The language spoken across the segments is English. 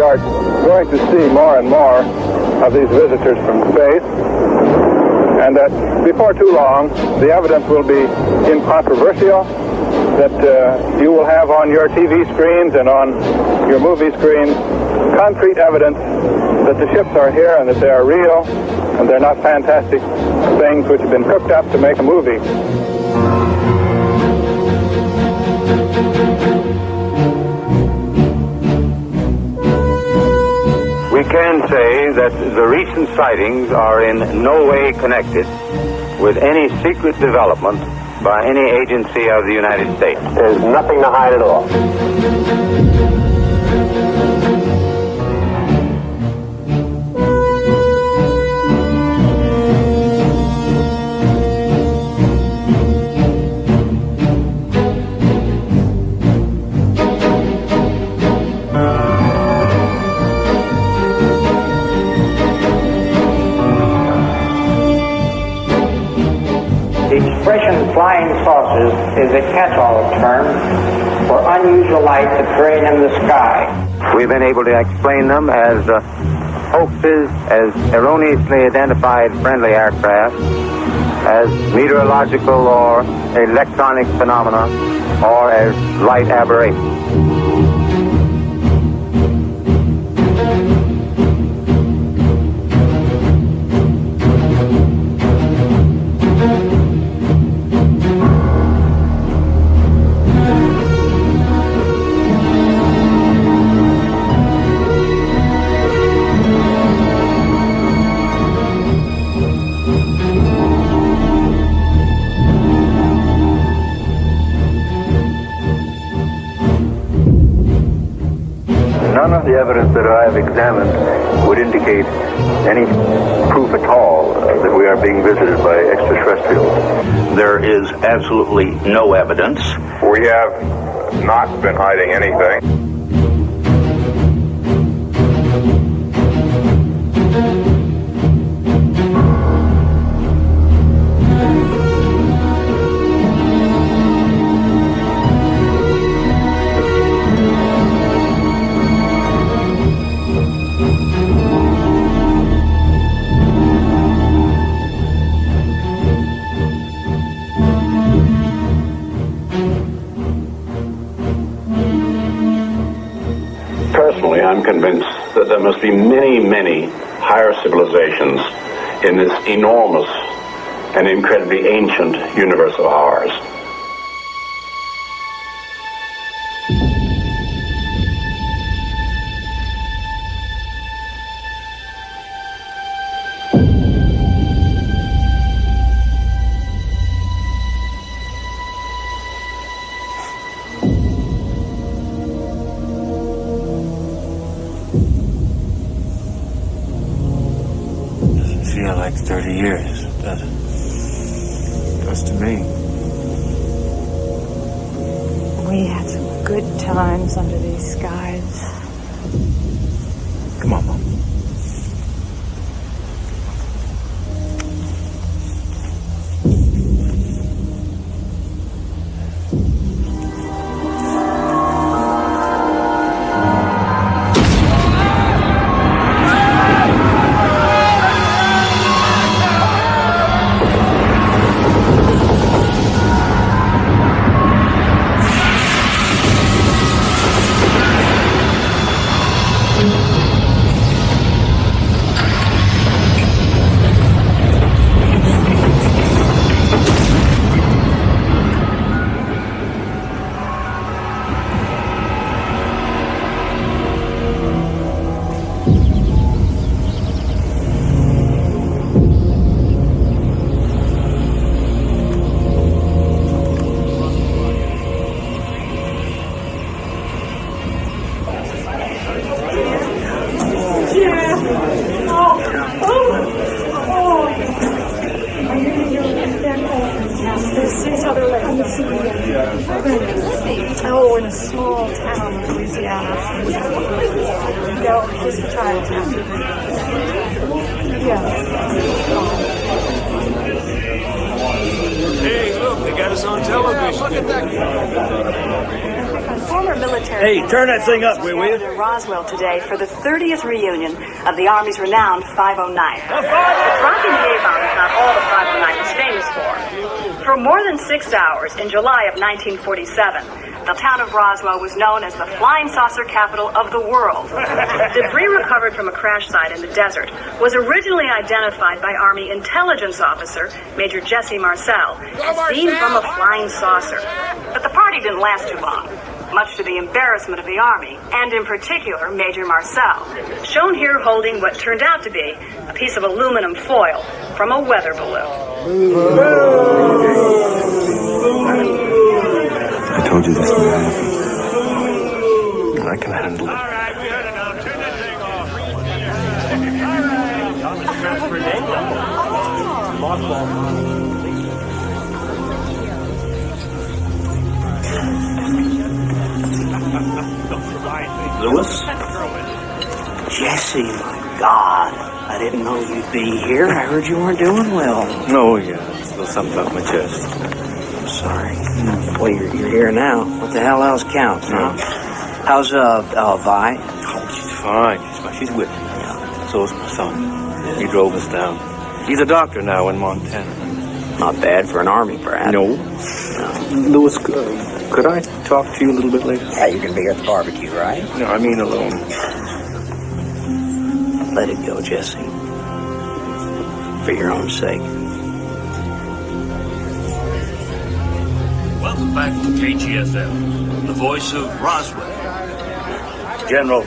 are going to see more and more of these visitors from space, and that before too long, the evidence will be incontrovertible, that you will have on your TV screens and on your movie screens concrete evidence that the ships are here and that they are real and they're not fantastic things which have been cooked up to make a movie. We can say that the recent sightings are in no way connected with any secret development by any agency of the United States. There's nothing to hide at all. The expression flying saucers is a catch-all term for unusual lights appearing in the sky. We've been able to explain them as hoaxes, as erroneously identified friendly aircraft, as meteorological or electronic phenomena, or as light aberrations. None of the evidence that I have examined would indicate any proof at all that we are being visited by extraterrestrials. There is absolutely no evidence. We have not been hiding anything. Personally, I'm convinced that there must be many, many higher civilizations in this enormous and incredibly ancient universe of ours. Feel like 30 years, does it? Does to me. We had some good times under these skies. Come on, Mom. Oh, in a small town in Louisiana. No, just a Chinatown. Yeah. Hey, look, they got us on television. Yeah, look at that. A former military military. Hey, turn that thing up, will you? In Roswell today for the 30th reunion of the Army's renowned 509. Dropping the A-bomb is not all the 509 was famous for. For more than 6 hours in July of 1947, the town of Roswell was known as the flying saucer capital of the world. Debris recovered from a crash site in the desert was originally identified by Army intelligence officer Major Jesse Marcel as seen from a flying saucer. But the party didn't last too long, much to the embarrassment of the Army, and in particular Major Marcel, shown here holding what turned out to be a piece of aluminum foil from a weather balloon. I told you this would happen. I can handle it. Lewis? Jesse, my God. I didn't know you'd be here. I heard you weren't doing well. Oh, yeah. Still something up my chest. I'm sorry. Well, you're here now. What the hell else counts, huh? How's, Vi? Oh, she's fine. She's with me. So is my son. He drove us down. He's a doctor now in Montana. Not bad for an Army brat. No. Lewis, could I talk to you a little bit later? Yeah, you're going to be here at the barbecue, right? No, I mean alone. Let it go, Jesse. For your own sake. Welcome back to KGSM, the voice of Roswell. General,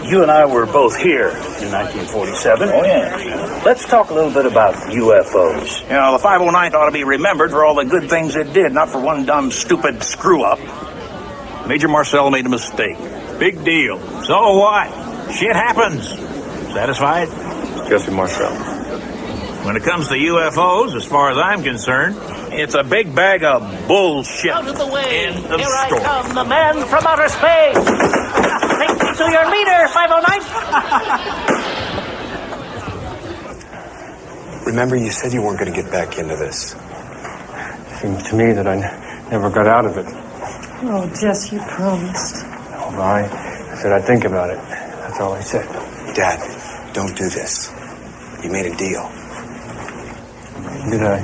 you and I were both here in 1947. Oh, yeah. Let's talk a little bit about UFOs. You know, the 509th ought to be remembered for all the good things it did, not for one dumb, stupid screw-up. Major Marcel made a mistake. Big deal. So what? Shit happens. Satisfied? Jesse Marcel. When it comes to UFOs, as far as I'm concerned, it's a big bag of bullshit. Out of the way. End of Here story. I come, the man from outer space. Take me to your leader, 509. Remember, you said you weren't going to get back into this. Seems to me that I never got out of it. Oh, Jess, you promised. Oh, I said I'd think about it. That's all I said. Dad, don't do this. You made a deal. Did I?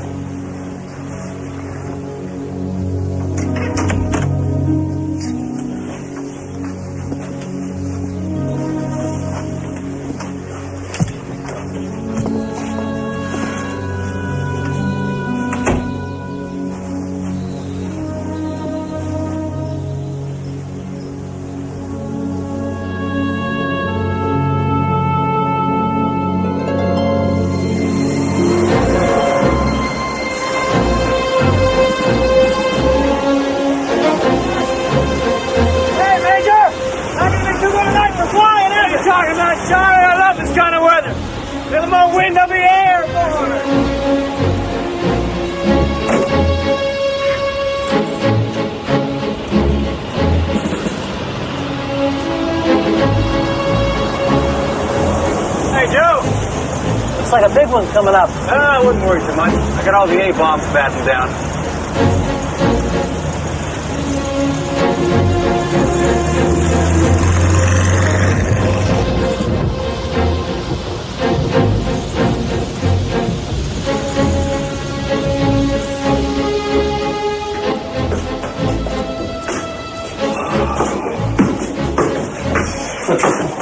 Looks like a big one's coming up. I wouldn't worry too much. I got all the A-bombs battened down.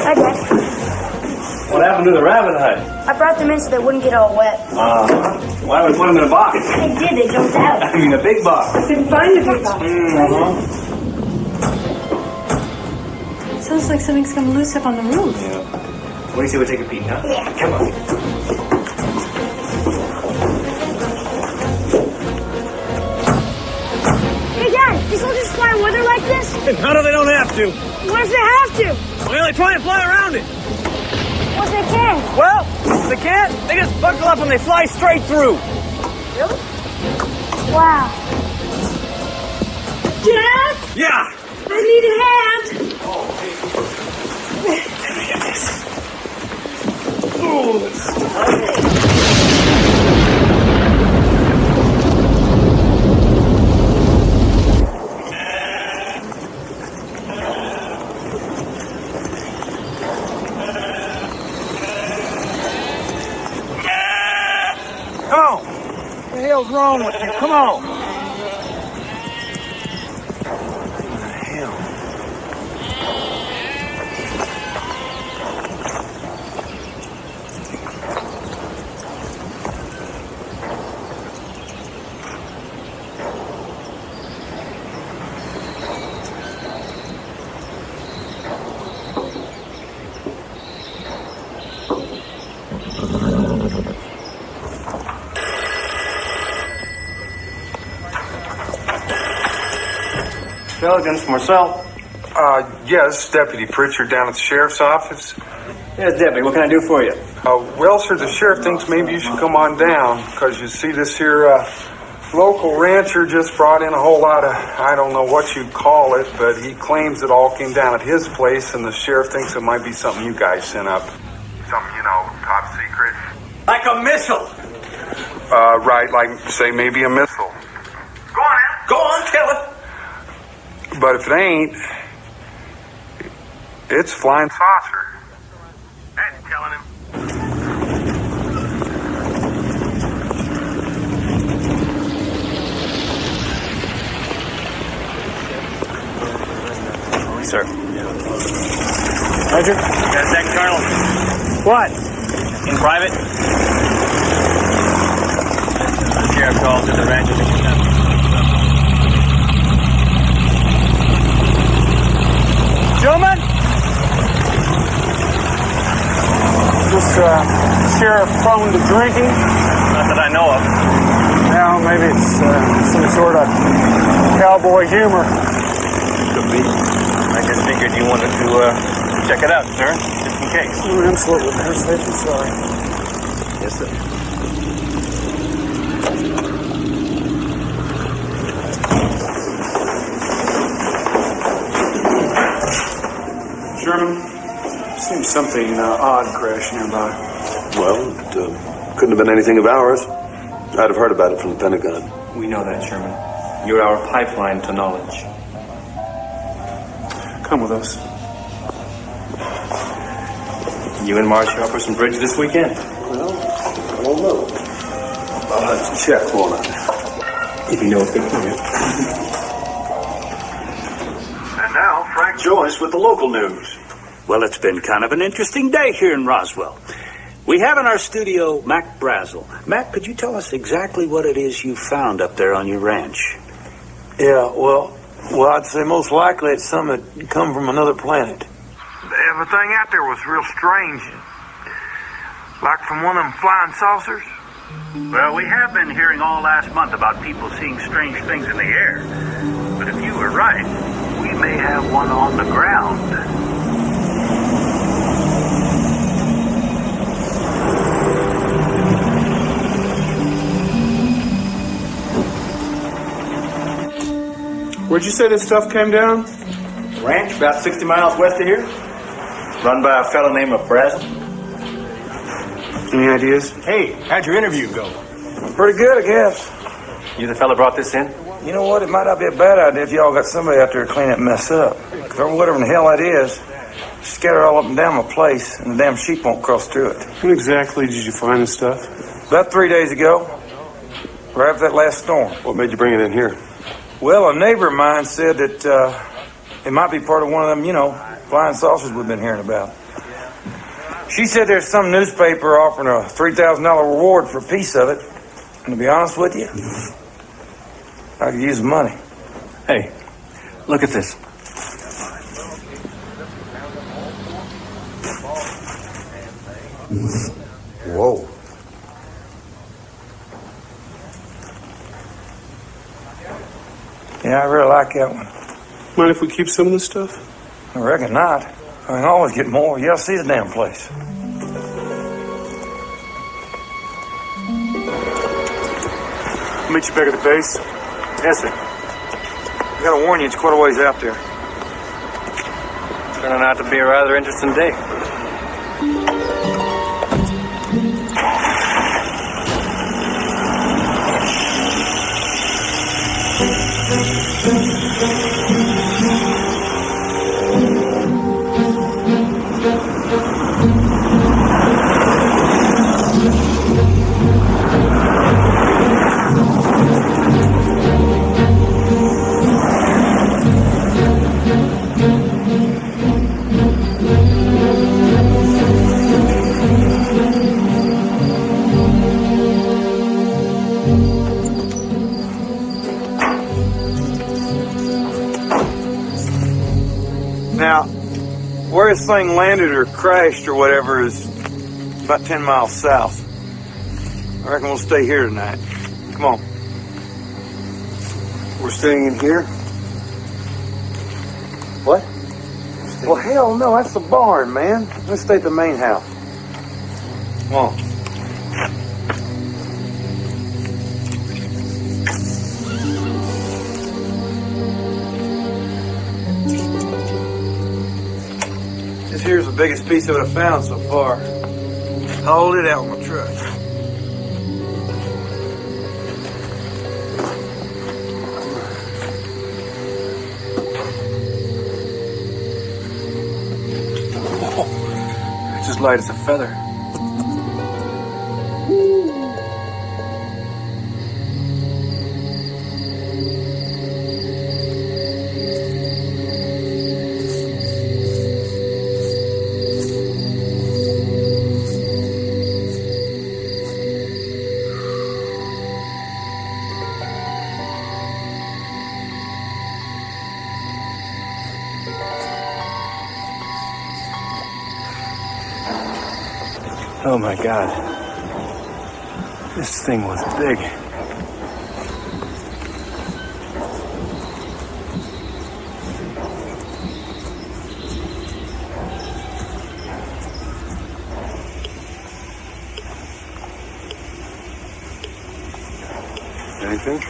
Hi, Dad. What happened to the rabbit hide? I brought them in so they wouldn't get all wet. Why don't we put them in a box? They did. They jumped out. I mean, a big box. I couldn't find the big box. Sounds like something's come loose up on the roof. Yeah. What do you say we take a peek, huh? Yeah. Come on. Hey, Dad, these soldiers fly in weather like this? How do they don't have to? What if they have to? Well, they try and fly around it. What if they can't? Well, if they can't, they just buckle up and they fly straight through. Really? Wow. Dad? Yeah. I need a hand. hell's wrong with you? Come on. Intelligence, Marcel. Yes, Deputy Pritchard down at the Sheriff's Office. Yes, Deputy, what can I do for you? Well, sir, the Sheriff thinks maybe you should come on down, because you see this here, local rancher just brought in a whole lot of, I don't know what you'd call it, but he claims it all came down at his place, and the Sheriff thinks it might be something you guys sent up. Something, top secret. Like a missile. Right, like, say, maybe a missile. Go on, Al. Go on, tell it. But if it ain't, it's flying saucer. I'm telling him. Sir. Major? Yes, that Colonel. What? In private. The Sheriff calls to the ranch. Gentlemen? Is this sheriff prone to drinking? Not that I know of. Well, maybe it's some sort of cowboy humor. Could be. I just figured you wanted to check it out, sir, just in case. Oh, absolutely. Better safe than sorry. Yes, sir. Sherman, seems something odd crashed nearby. Well, it couldn't have been anything of ours. I'd have heard about it from the Pentagon. We know that, Sherman. You're our pipeline to knowledge. Come with us. You and Marcia up for some bridge this weekend? Well, I don't know. I'll have to check, won't I? If you know it's good for you. And now, Frank Joyce with the local news. Well, it's been kind of an interesting day here in Roswell. We have in our studio Mac Brazel. Mac, could you tell us exactly what it is you found up there on your ranch? Yeah, well, I'd say most likely it's something that come from another planet. Everything out there was real strange. Like from one of them flying saucers. Well, we have been hearing all last month about people seeing strange things in the air. But if you were right, we may have one on the ground. Where'd you say this stuff came down? Ranch about 60 miles west of here. Run by a fellow named Brazel. Any ideas? Hey, how'd your interview go? Pretty good, I guess. You the fellow brought this in? You know what? It might not be a bad idea if y'all got somebody out there to clean that mess up. 'Cause whatever the hell that is, scatter all up and down my place, and the damn sheep won't cross through it. When exactly did you find this stuff? About 3 days ago, right after that last storm. What made you bring it in here? Well, a neighbor of mine said that it might be part of one of them, flying saucers we've been hearing about. She said there's some newspaper offering a $3,000 reward for a piece of it. And to be honest with you, I could use the money. Hey, look at this. Whoa. Yeah, I really like that one. Mind if we keep some of this stuff? I reckon not. I can always get more. Yeah, see the damn place. Meet you back at the base? Yes, sir. I gotta warn you, it's quite a ways out there. Turning out to be a rather interesting day. Now, where this thing landed or crashed or whatever is about 10 miles south. I reckon we'll stay here tonight. Come on. We're staying in here? What? Well, hell no, that's the barn, man. Let's stay at the main house. Come on. This here's the biggest piece of it I've found so far. Hauled it out in my truck. It's as light as a feather. Oh my God. This thing was big. Anything?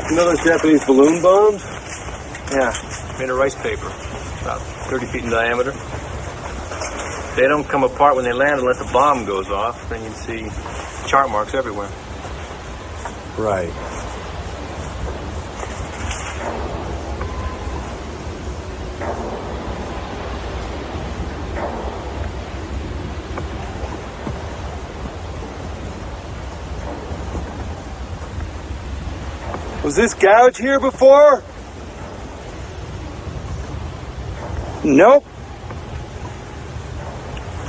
You know those Japanese balloon bombs? Yeah, made of rice paper, about 30 feet in diameter. They don't come apart when they land unless a bomb goes off. Then you'd see chart marks everywhere. Right. Was this gouge here before? Nope.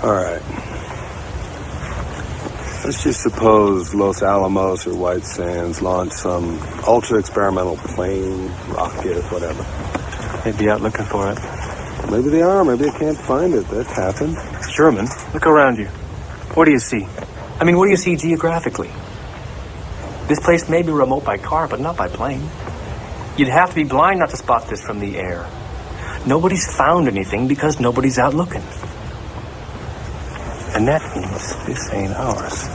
All right. Let's just suppose Los Alamos or White Sands launched some ultra-experimental plane, rocket, whatever. They'd be out looking for it. Maybe they are. Maybe they can't find it. That's happened. Sherman, look around you. What do you see? I mean, what do you see geographically? This place may be remote by car, but not by plane. You'd have to be blind not to spot this from the air. Nobody's found anything because nobody's out looking. And that means this ain't ours.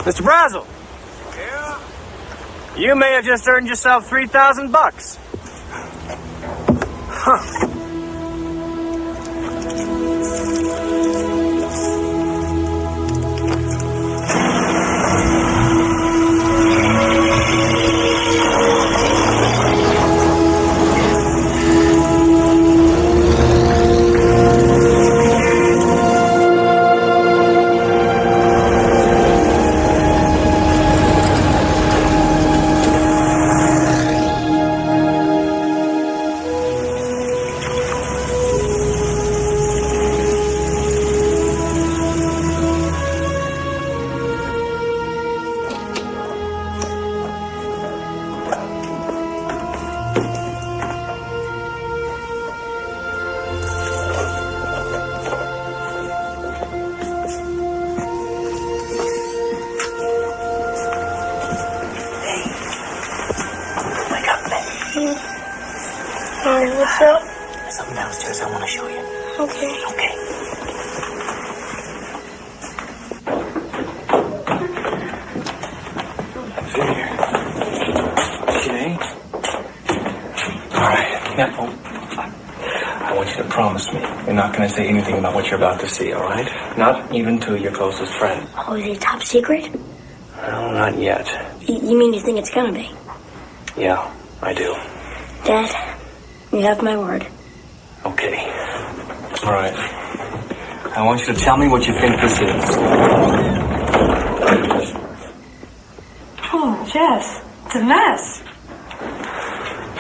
Mr. Brazel! Yeah? You may have just earned yourself $3,000. Huh. What's up? There's something downstairs I want to show you. Okay. Okay. Okay. All right. Now, I want you to promise me you're not going to say anything about what you're about to see, all right? Not even to your closest friend. Oh, is it top secret? No, not yet. You mean you think it's gonna be? Yeah, I do. Dad, you have my word. Okay. All right. I want you to tell me what you think this is. Jess, it's a mess.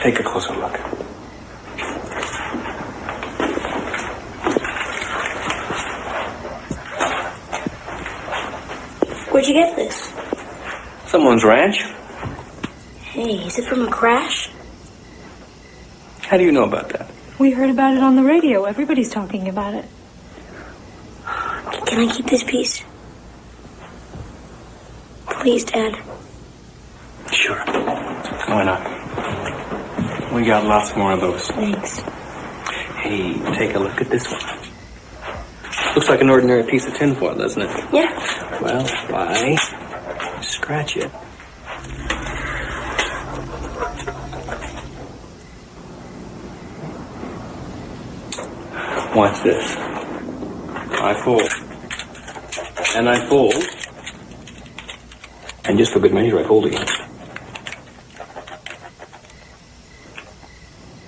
Take a closer look. Where'd you get this? Someone's ranch. Hey, is it from a crash? How do you know about that? We heard about it on the radio. Everybody's talking about it. Can I keep this piece? Please, Dad. Sure. Why not? We got lots more of those. Thanks. Hey, take a look at this one. Looks like an ordinary piece of tinfoil, doesn't it? Yeah. Well, why scratch it? Watch this. I fold. And I fold. And just for good measure, I fold again.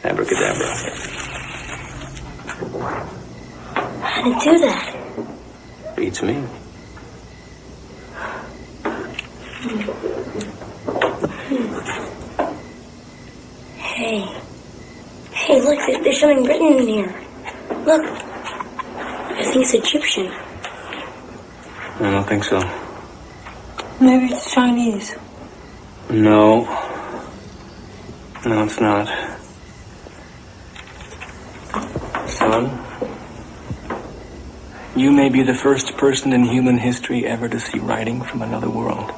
Abracadabra. How did you do that? Beats me. Hey, look, there's something written in here. Look. I think it's Egyptian. I don't think so. Maybe it's Chinese. No. No, it's not. Son, you may be the first person in human history ever to see writing from another world.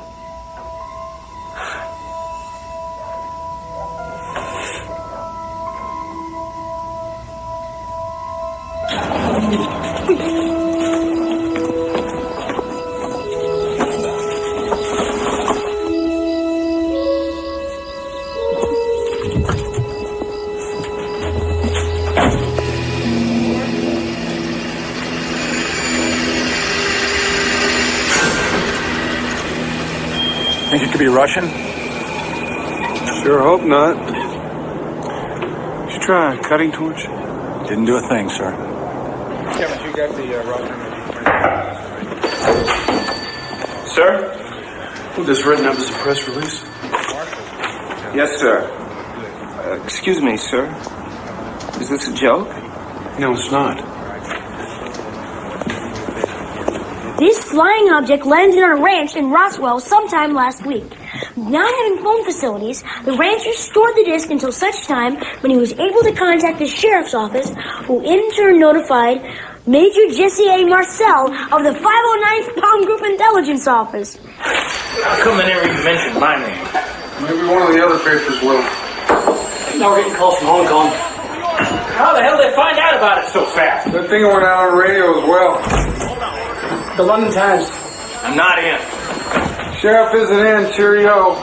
Think it could be Russian? Sure hope not. Did you try a cutting torch? Didn't do a thing, sir. Yeah, but you got the Russian. Sir? Well, this written up as a press release? Yes, sir. Excuse me, sir. Is this a joke? No, it's not. This flying object landed on a ranch in Roswell sometime last week. Not having phone facilities, the rancher stored the disc until such time when he was able to contact the sheriff's office, who in turn notified Major Jesse A. Marcel of the 509th Bomb Group Intelligence Office. How come they never even mentioned my name? Maybe one of the other papers will. Now we're getting calls from Hong Kong. How the hell did they find out about it so fast? That thing went out on radio as well. The London Times. I'm not in. Sheriff isn't in. Cheerio.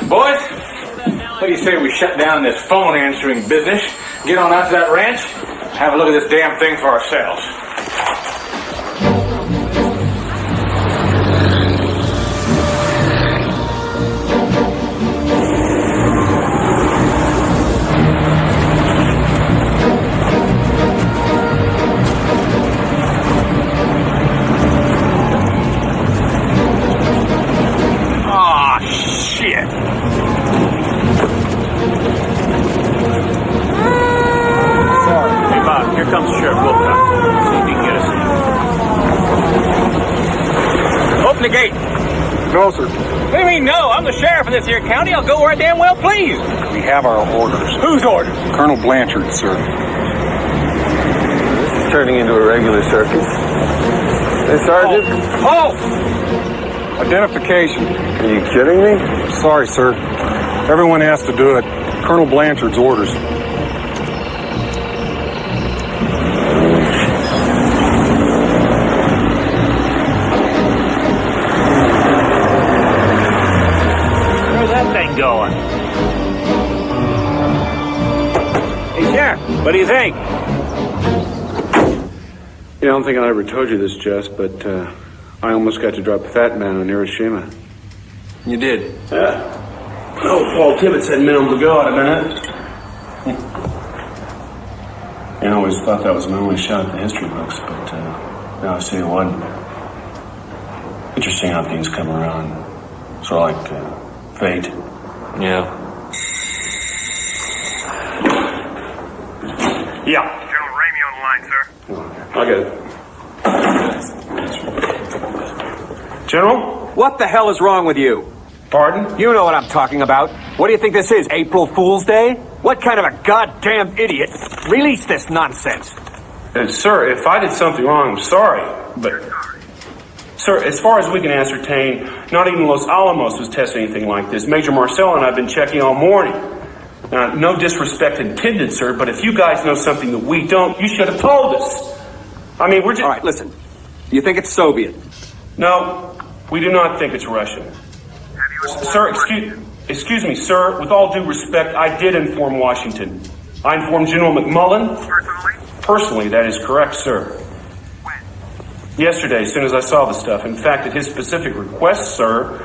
Boys, what do you say we shut down this phone answering business, get on out to that ranch, have a look at this damn thing for ourselves? Here comes Sheriff Wilcox. See if he can get us in. Open the gate. No, sir. What do you mean, no? I'm the sheriff of this here county. I'll go where I damn well please. We have our orders. Whose orders? Colonel Blanchard, sir. This is turning into a regular circus. Hey, Sergeant? Oh! Identification. Are you kidding me? Sorry, sir. Everyone has to do it. Colonel Blanchard's orders. Going. Hey, Sheriff, what do you think? I don't think I ever told you this, Jess, but I almost got to drop a fat man on Hiroshima. You did? Oh, Paul Tibbets had minimum to go out a minute. I always thought that was my only shot at the history books, but now I see it wasn't. Interesting how things come around. Sort of like fate. Yeah. Yeah. General Ramey on the line, sir. I get it. General? What the hell is wrong with you? Pardon? You know what I'm talking about. What do you think this is, April Fool's Day? What kind of a goddamn idiot released this nonsense? Sir, if I did something wrong, I'm sorry. But, sir, as far as we can ascertain, not even Los Alamos was testing anything like this. Major Marcel and I have been checking all morning. Now, no disrespect intended, sir, but if you guys know something that we don't, you should have told us. I mean, we're just... All right, listen. Do you think it's Soviet? No, we do not think it's Russian. Sir, excuse me, sir. With all due respect, I did inform Washington. I informed General McMullen. Personally, that is correct, sir. Yesterday, as soon as I saw the stuff. In fact, at his specific request, sir,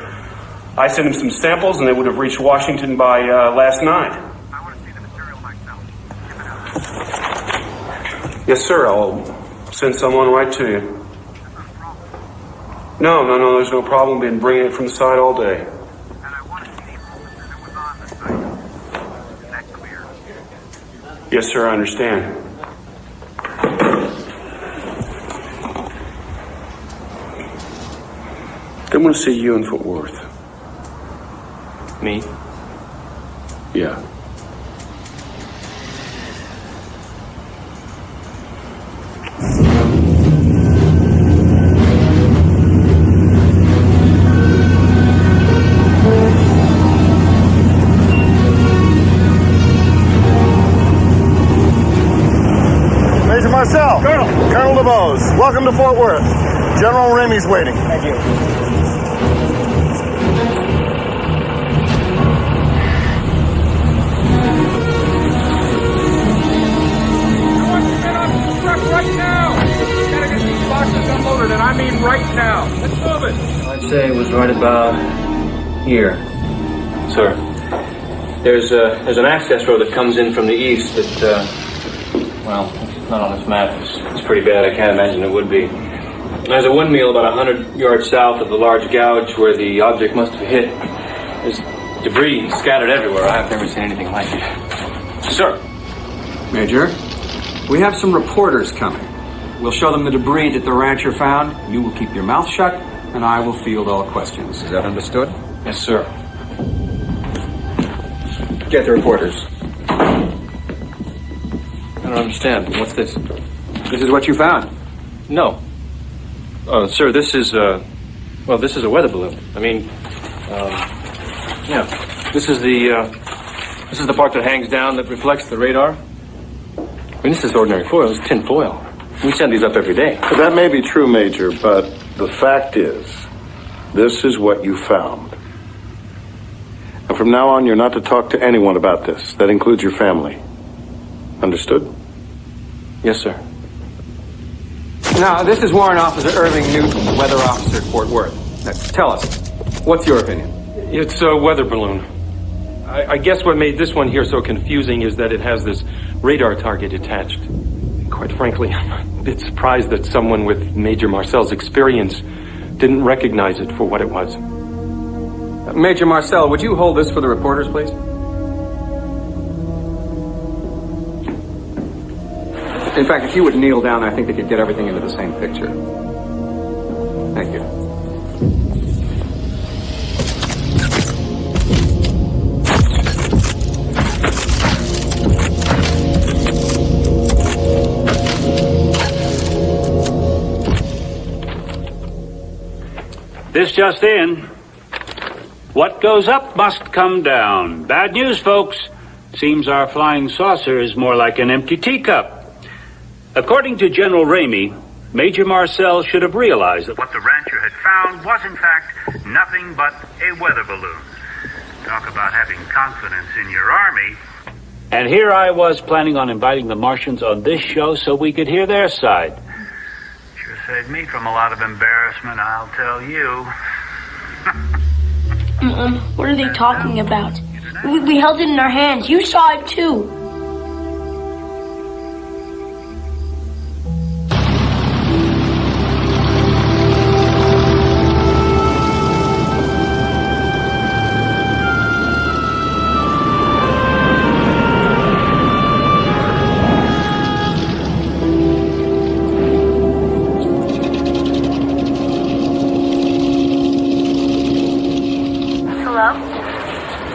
I sent him some samples, and they would have reached Washington by last night. Yes, sir. I'll send someone right to you. No, there's no problem. Been bringing it from the site all day. Yes, sir, I understand. They want to see you in Fort Worth. Me? Yeah. Major Marcel. Colonel DeBose. Welcome to Fort Worth. General Ramey's waiting. Thank you. Right now! Gotta get these boxes unloaded, and I mean right now. Let's move it. I'd say it was right about here. Sir, there's an access road that comes in from the east that, well, it's not on this map. It's pretty bad. I can't imagine it would be. There's a windmill about 100 yards south of the large gouge where the object must have hit. There's debris scattered everywhere. I've never seen anything like it. Sir. Major, we have some reporters coming. We'll show them the debris that the rancher found. You will keep your mouth shut, and I will field all questions. Is that understood? Yes, sir. Get the reporters. I don't understand. What's this? This is what you found. No. Sir, this is, this is a weather balloon. I mean, yeah. This is the part that hangs down that reflects the radar. I mean, this is ordinary foil. It's tin foil. We send these up every day. That may be true, Major, but the fact is, this is what you found. And from now on, you're not to talk to anyone about this. That includes your family. Understood? Yes, sir. Now, this is Warrant Officer Irving Newton, the weather officer at Fort Worth. Now, tell us, what's your opinion? It's a weather balloon. I guess what made this one here so confusing is that it has this radar target attached. Quite frankly, I'm a bit surprised that someone with Major Marcel's experience didn't recognize it for what it was. Major Marcel, would you hold this for the reporters, please? In fact, if you would kneel down, I think they could get everything into the same picture. Thank you. This just in. What goes up must come down. Bad news, folks. Seems our flying saucer is more like an empty teacup. According to General Ramey, Major Marcel should have realized that What the rancher had found was, in fact, nothing but a weather balloon. Talk about having confidence in your army. And here I was planning on inviting the Martians on this show so we could hear their side. Sure saved me from a lot of embarrassment, I'll tell you. What are they talking about? We held it in our hands. You saw it too.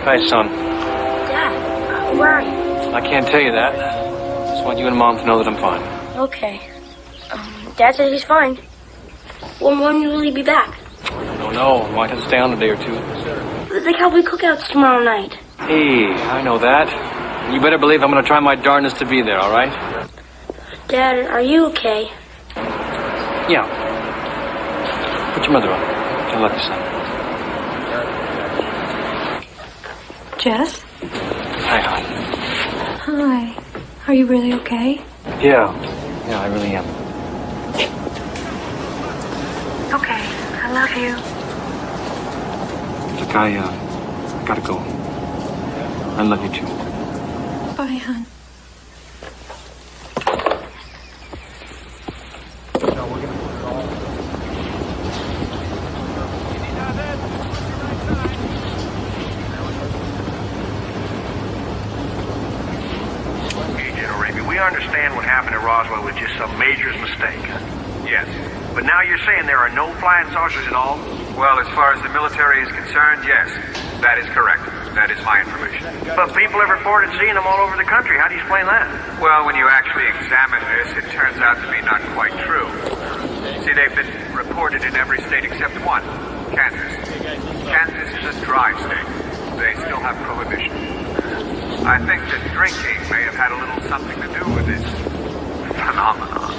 Hi, son. Dad, where are you? I can't tell you that. Just want you and Mom to know that I'm fine. Okay. Dad says he's fine. When will he be back? I don't know. I might have to stay on a day or two. The cowboy cookouts tomorrow night. Hey, I know that. You better believe I'm going to try my darndest to be there, all right? Dad, are you okay? Yeah. Put your mother on. I love you, son. Jess? Hi, hon. Hi. Are you really okay? Yeah, I really am. Okay. I love you. Look, I gotta go. I love you, too. Bye, hon. We understand what happened at Roswell was just some major's mistake. Yes. But now you're saying there are no flying saucers at all? Well, as far as the military is concerned, yes. That is correct. That is my information. But people have reported seeing them all over the country. How do you explain that? Well, when you actually examine this, it turns out to be not quite true. See, they've been reported in every state except one, Kansas. Kansas is a dry state. They still have prohibition. I think that drinking may have had a little something to do with this phenomenon.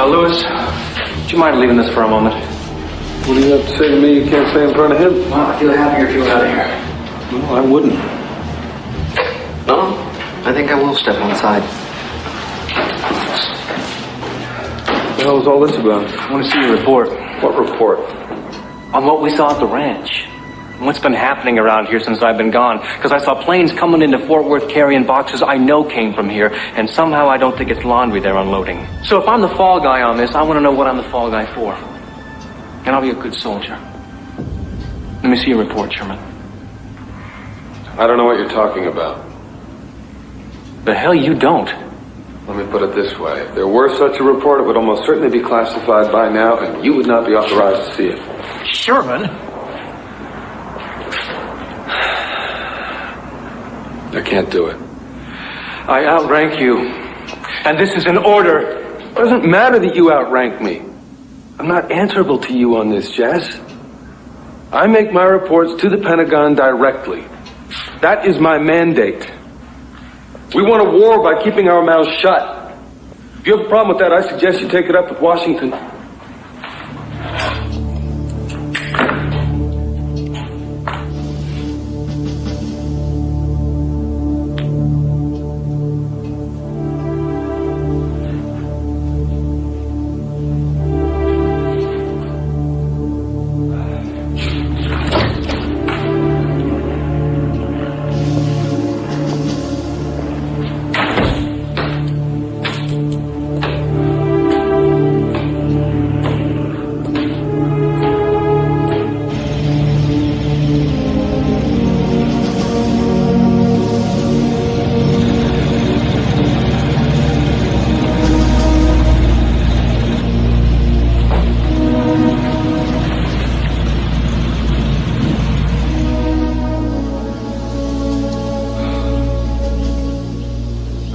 Lewis, would you mind leaving this for a moment? What do you have to say to me you can't say in front of him? Well, I feel happier if you were out of here. No, I wouldn't. No, I think I will step outside. What the hell is all this about? I want to see your report. What report? On what we saw at the ranch. And what's been happening around here since I've been gone. Because I saw planes coming into Fort Worth carrying boxes I know came from here, and somehow I don't think it's laundry they're unloading. So if I'm the fall guy on this, I want to know what I'm the fall guy for. And I'll be a good soldier. Let me see your report, Sherman. I don't know what you're talking about. The hell you don't. Let me put it this way. If there were such a report, it would almost certainly be classified by now, and you would not be authorized to see it. Sherman? I can't do it. I outrank you. And this is an order. It doesn't matter that you outrank me. I'm not answerable to you on this, Jess. I make my reports to the Pentagon directly. That is my mandate. We won a war by keeping our mouths shut. If you have a problem with that, I suggest you take it up with Washington.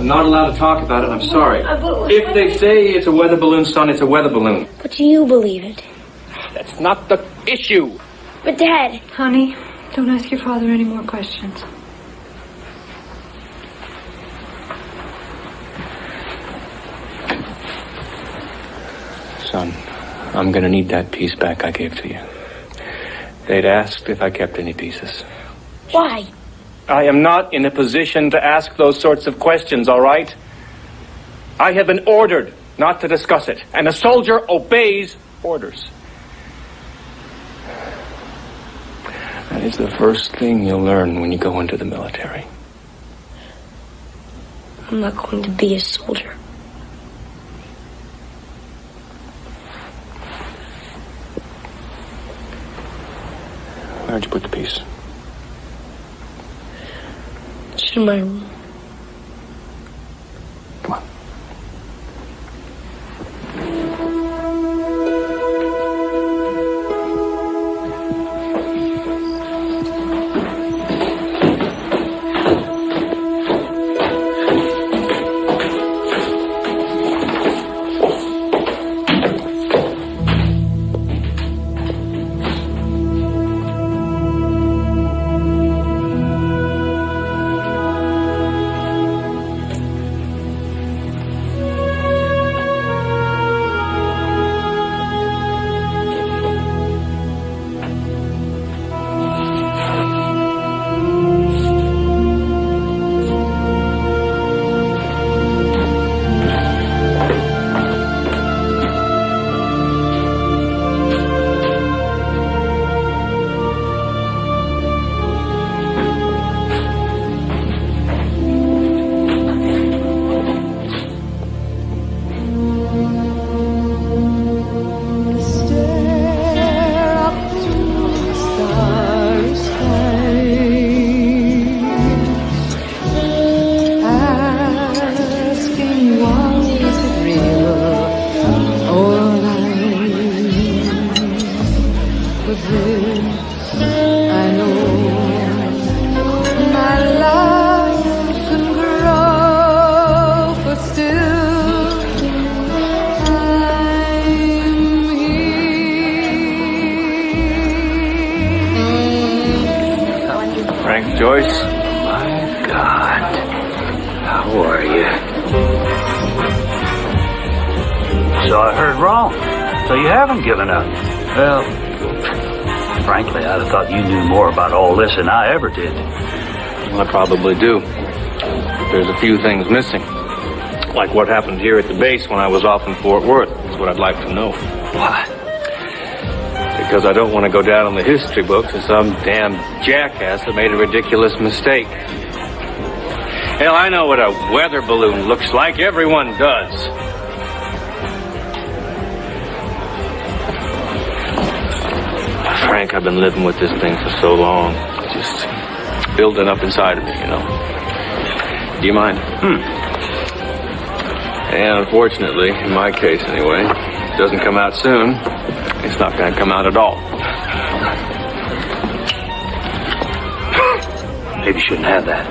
Not allowed to talk about it, I'm sorry. If they say it's a weather balloon, son, it's a weather balloon. But do you believe it? That's not the issue. But Dad... Honey, don't ask your father any more questions. Son, I'm gonna need that piece back I gave to you. They'd asked if I kept any pieces. Why? I am not in a position to ask those sorts of questions, all right? I have been ordered not to discuss it, and a soldier obeys orders. That is the first thing you'll learn when you go into the military. I'm not going to be a soldier. Where'd you put the piece? It's in my room. Come on. Joyce? My God. How are you? So I heard wrong. So you haven't given up. Well, frankly, I'd have thought you knew more about all this than I ever did. Well, I probably do. There's a few things missing. Like what happened here at the base when I was off in Fort Worth. That's what I'd like to know. Why? Because I don't want to go down in the history books as some damn jackass that made a ridiculous mistake. Hell, I know what a weather balloon looks like. Everyone does. Frank, I've been living with this thing for so long. It's just building up inside of me, you know. Do you mind? And unfortunately, in my case anyway, if it doesn't come out soon, it's not going to come out at all. Maybe you shouldn't have that.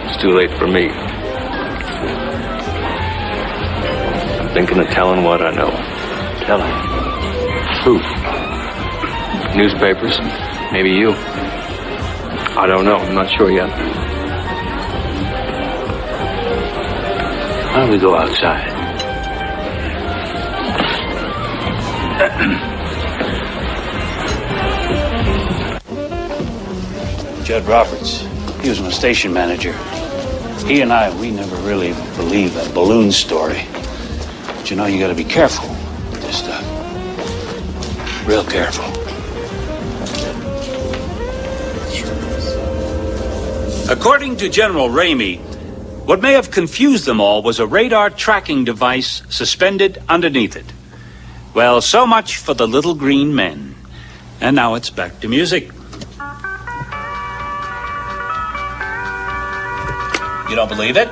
It's too late for me. I'm thinking of telling what I know. Telling? Who? Newspapers. Maybe you. I don't know. I'm not sure yet. Why don't we go outside? Judd Roberts, he was my station manager. He and we never really believed that balloon story. But you know, you gotta be careful with this stuff. Real careful. According to General Ramey, what may have confused them all was a radar tracking device suspended underneath it. Well, so much for the little green men. And now it's back to music. You don't believe it?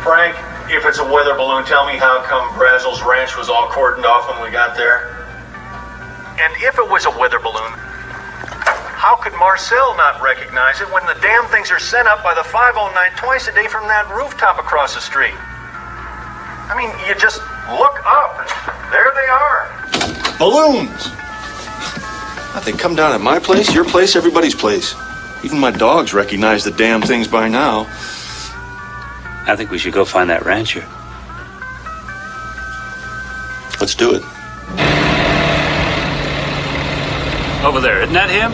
Frank, if it's a weather balloon, tell me how come Brazel's ranch was all cordoned off when we got there? And if it was a weather balloon, how could Marcel not recognize it when the damn things are sent up by the 509 twice a day from that rooftop across the street? I mean, you just look up, and there they are. Balloons! They come down at my place, your place, everybody's place. Even my dogs recognize the damn things by now. I think we should go find that rancher. Let's do it. Over there, isn't that him?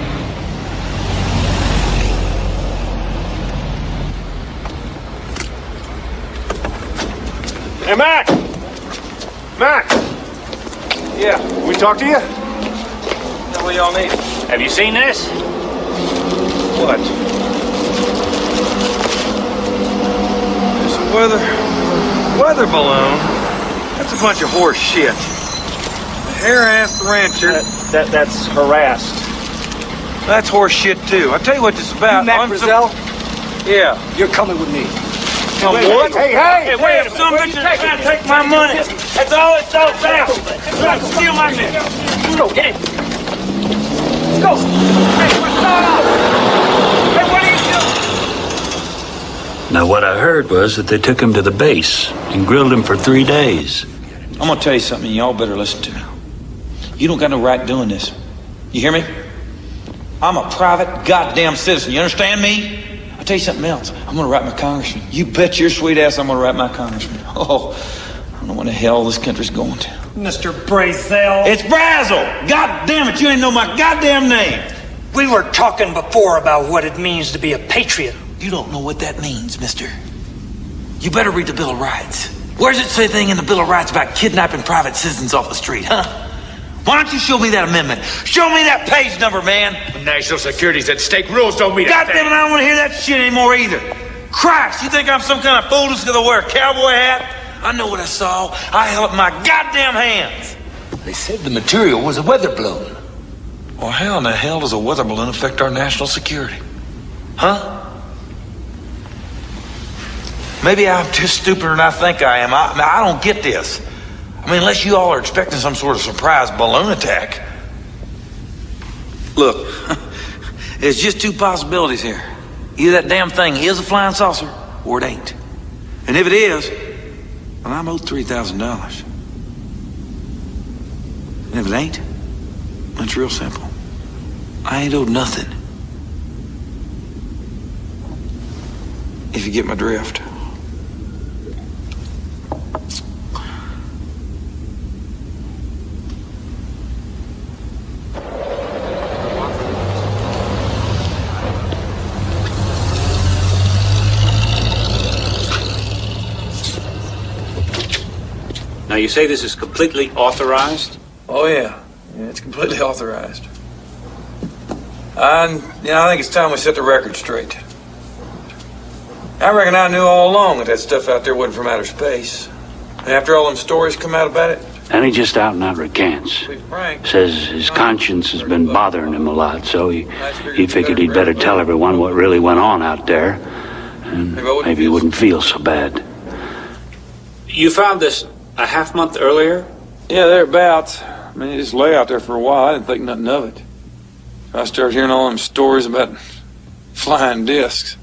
Hey, Mac! Mac! Yeah. We talk to you? What do y'all need? Have you seen this? What? There's a weather balloon. That's a bunch of horse shit. Harassed rancher. That's harassed. That's horse shit too. I'll tell you what this is about. Mac Brazell? Yeah. You're coming with me. Come what? Hey, wait a minute. Some bitch is trying to take my money. That's all it's all about. Trying to steal my money. Let's go, get it. Let's go. Hey, what's going on? Hey, what are you doing? Now, what I heard was that they took him to the base and grilled him for 3 days. I'm gonna tell you something y'all better listen to. You don't got no right doing this. You hear me? I'm a private goddamn citizen. You understand me? I'll tell you something else. I'm gonna write my congressman. You bet your sweet ass I'm gonna write my congressman. Oh, I don't know where the hell this country's going to. Mr. Brazel. It's Brazel! God damn it, you ain't know my goddamn name! We were talking before about what it means to be a patriot. You don't know what that means, mister. You better read the Bill of Rights. Where's it say anything in the Bill of Rights about kidnapping private citizens off the street, huh? Why don't you show me that amendment? Show me that page number, man! National security's at stake. Rules don't mean God damn it, I don't want to hear that shit anymore either. Christ, you think I'm some kind of fool just because I wear a cowboy hat? I know what I saw. I held up my goddamn hands. They said the material was a weather balloon. Well, how in the hell does a weather balloon affect our national security? Huh? Maybe I'm just stupider than I think I am. I don't get this. I mean, unless you all are expecting some sort of surprise balloon attack. Look, there's just two possibilities here. Either that damn thing is a flying saucer, or it ain't. And if it is, then I'm owed $3,000. And if it ain't, it's real simple. I ain't owed nothing. If you get my drift. Now, you say this is completely authorized? Oh, yeah. Yeah, it's completely authorized. I think it's time we set the record straight. I reckon I knew all along that stuff out there wasn't from outer space. After all them stories come out about it. And he just out and out recants. Says his conscience has been bothering him a lot, so he figured he'd better tell everyone what really went on out there. And maybe he wouldn't feel so bad. You found this a half month earlier? Yeah, thereabouts. I mean, it just lay out there for a while. I didn't think nothing of it. I started hearing all them stories about flying discs.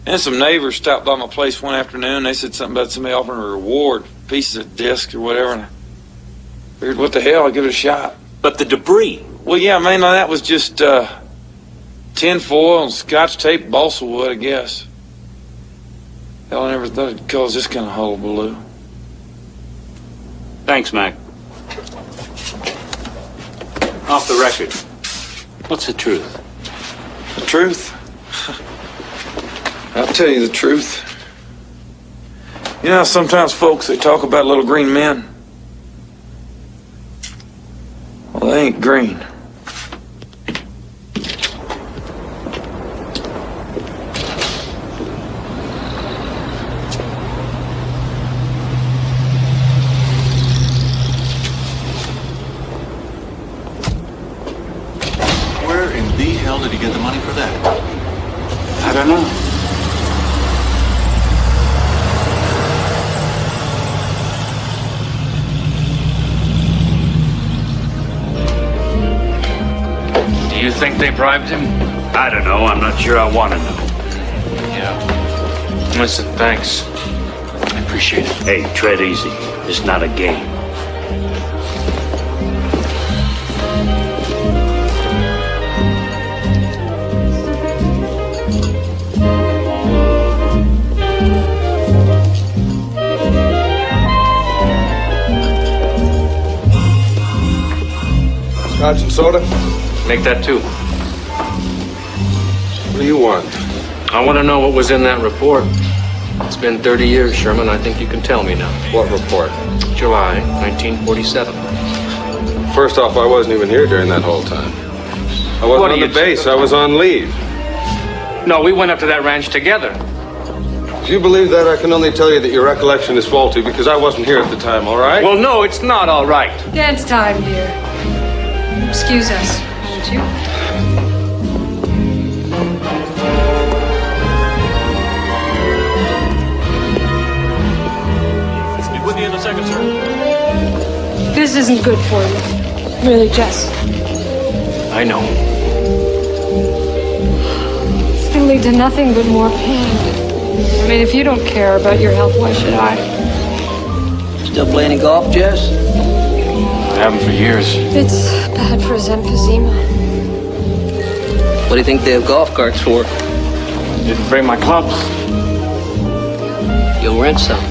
And some neighbors stopped by my place one afternoon. They said something about somebody offering a reward, pieces of discs or whatever. And I figured, what the hell, I'd give it a shot. But the debris? Well, yeah, mainly that was just tin foil and scotch tape, balsa wood, I guess. Hell, I never thought it'd cause this kind of hullabaloo. Thanks, Mac. Off the record, what's the truth? The truth? I'll tell you the truth. You know, sometimes folks, they talk about little green men. Well, they ain't green. Where in the hell did he get the money for that? I don't know. Do you think they bribed him? I don't know. I'm not sure I want to know. Yeah. Listen, thanks. I appreciate it. Hey, tread easy. It's not a game. Scotch and soda? Make that two. What do you want? I want to know what was in that report. It's been 30 years, Sherman. I think you can tell me now. What report? July 1947. First off, I wasn't even here during that whole time. I wasn't on the base. I was on leave. No, we went up to that ranch together. If you believe that, I can only tell you that your recollection is faulty because I wasn't here at the time, all right? Well, no, it's not all right. Dance time, dear. Excuse us, won't you? With you in a second, sir. This isn't good for you. Really, Jess. I know. It's gonna lead to nothing but more pain. I mean, if you don't care about your health, why should I? Still play any golf, Jess? I haven't for years. It's bad for his emphysema. What do you think they have golf carts for? Didn't bring my clubs. You'll rent some.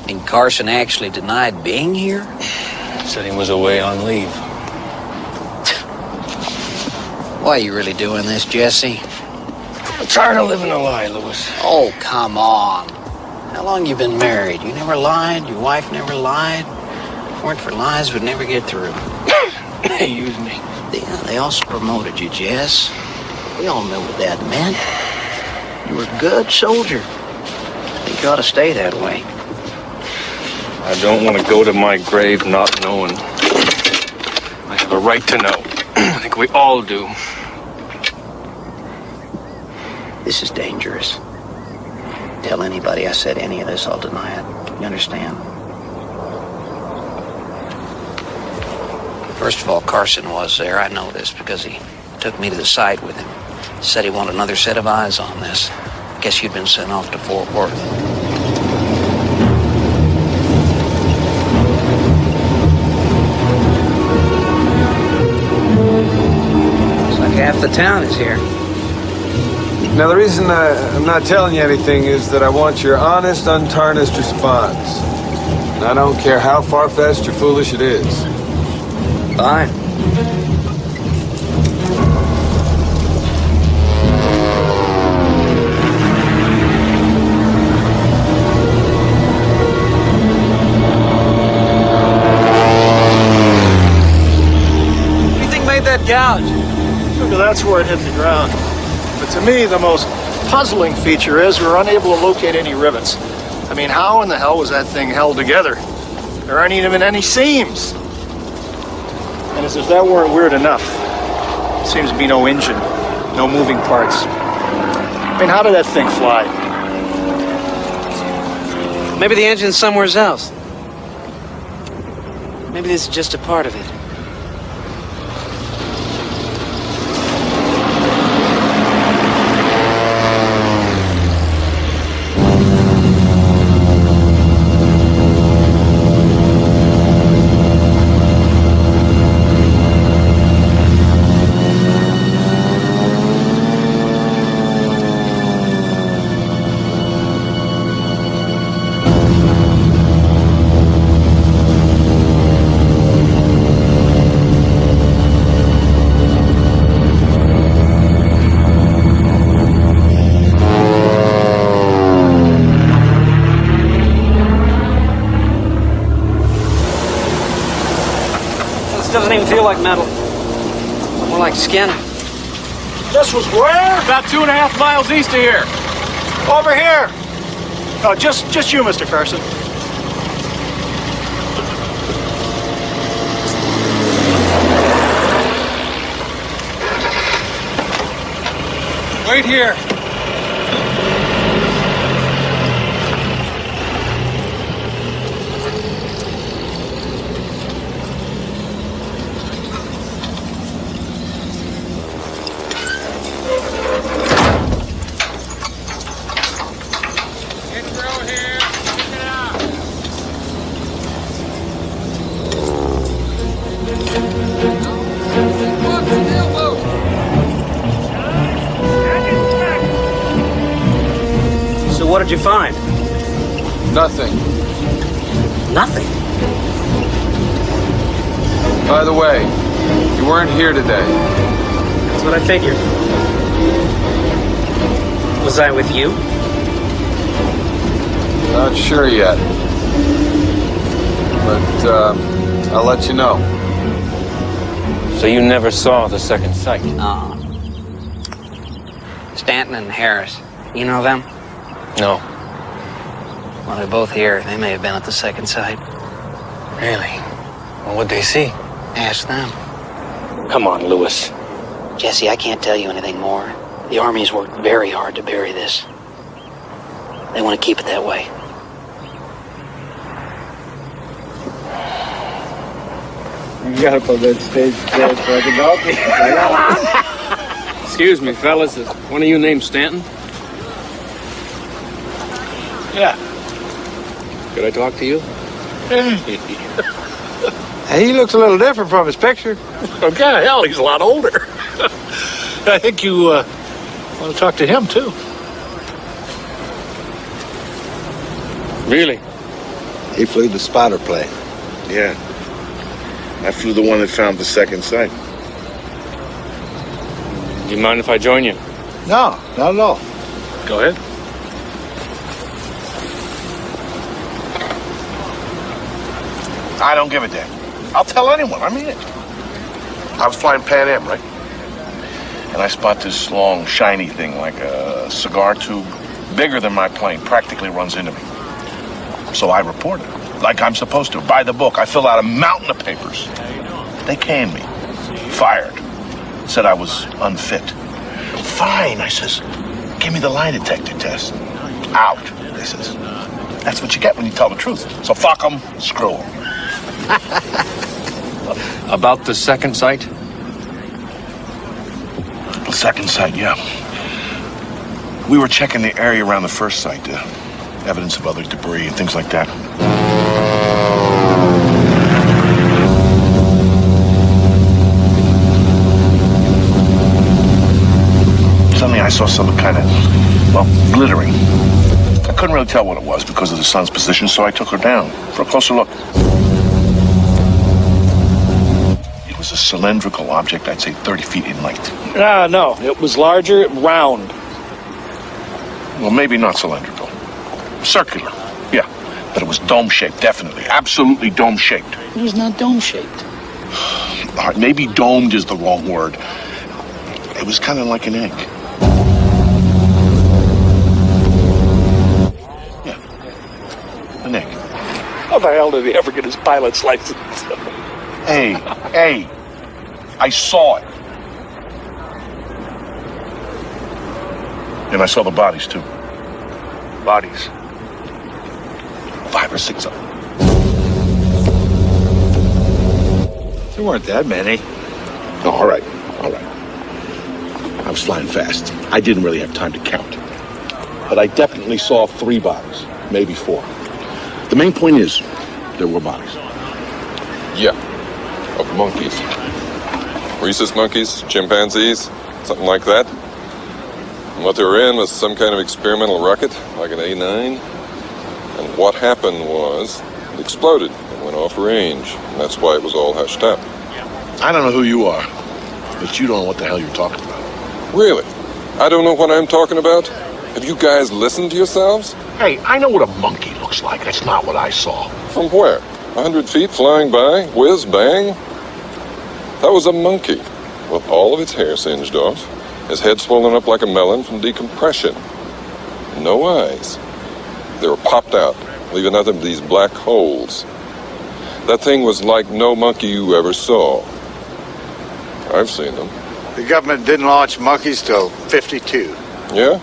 And Carson actually denied being here? Said he was away on leave. Why are you really doing this, Jesse? I'm tired of living a lie, Lewis. Oh, come on. How long you been married? You never lied? Your wife never lied? If it weren't for lies, we'd never get through. They used me. Yeah, they also promoted you, Jess. We all know what that meant. You were a good soldier. I think you ought to stay that way. I don't want to go to my grave not knowing. I have a right to know. I think we all do. This is dangerous. Tell anybody I said any of this, I'll deny it. You understand? First of all, Carson was there. I know this because he took me to the site with him. Said he wanted another set of eyes on this. Guess you'd been sent off to Fort Worth. Half the town is here. Now, the reason I'm not telling you anything is that I want your honest, untarnished response. And I don't care how far-fetched or foolish it is. Fine. What do you think made that gouge? That's where it hit the ground. But to me, the most puzzling feature is we're unable to locate any rivets. I mean, how in the hell was that thing held together? There aren't even any seams. And as if that weren't weird enough, seems to be no engine, no moving parts. I mean, how did that thing fly? Maybe the engine's somewhere else. Maybe this is just a part of it. Doesn't even feel like metal. More like skin. This was where? About 2.5 miles east of here. Over here. Oh, just you, Mr. Carson. Wait here. What did you find? Nothing. Nothing? By the way, you weren't here today. That's what I figured. Was I with you? Not sure yet. But I'll let you know. So you never saw the second sight? No. Stanton and Harris. You know them? No. Well, they're both here. They may have been at the second sight. Really? Well, what'd they see? Ask them. Come on, Lewis. Jesse, I can't tell you anything more. The Army's worked very hard to bury this. They want to keep it that way. You got up on that stage like a donkey. Excuse me, fellas. Is one of you named Stanton? Yeah. Could I talk to you? He looks a little different from his picture. Okay, hell, he's a lot older. I think you want to talk to him, too. Really? He flew the spotter plane. Yeah. I flew the one that found the second sight. Do you mind if I join you? No, not at all. Go ahead. I don't give a damn. I'll tell anyone. I mean it. I was flying Pan Am, right? And I spot this long, shiny thing like a cigar tube, bigger than my plane, practically runs into me. So I report it, like I'm supposed to, by the book. I fill out a mountain of papers. They canned me. Fired. Said I was unfit. Fine, I says. Give me the lie detector test. Out, they says. That's what you get when you tell the truth. So fuck them, screw them. About the second sight? The second sight, yeah. We were checking the area around the first sight, evidence of other debris and things like that. Suddenly I saw something kind of, well, glittering. I couldn't really tell what it was because of the sun's position, so I took her down for a closer look. It was a cylindrical object, I'd say 30 feet in length. No, it was larger, round. Well, maybe not cylindrical. Circular, yeah. But it was dome-shaped, definitely. Absolutely dome-shaped. It was not dome-shaped. All right, maybe domed is the wrong word. It was kind of like an egg. Yeah, an egg. How the hell did he ever get his pilot's license? Hey, I saw it. And I saw the bodies, too. Bodies. 5 or 6 of them. There weren't that many. Oh, all right. I was flying fast. I didn't really have time to count. But I definitely saw 3 bodies, maybe 4. The main point is, there were bodies. Yeah, of monkeys. Rhesus monkeys, chimpanzees, something like that. And what they were in was some kind of experimental rocket, like an A9. And what happened was, it exploded and went off range. And that's why it was all hushed up. I don't know who you are, but you don't know what the hell you're talking about. Really? I don't know what I'm talking about? Have you guys listened to yourselves? Hey, I know what a monkey looks like. That's not what I saw. From where? 100 feet flying by? Whiz, bang? That was a monkey, with all of its hair singed off, his head swollen up like a melon from decompression. No eyes. They were popped out, leaving nothing but these black holes. That thing was like no monkey you ever saw. I've seen them. The government didn't launch monkeys till 52. Yeah?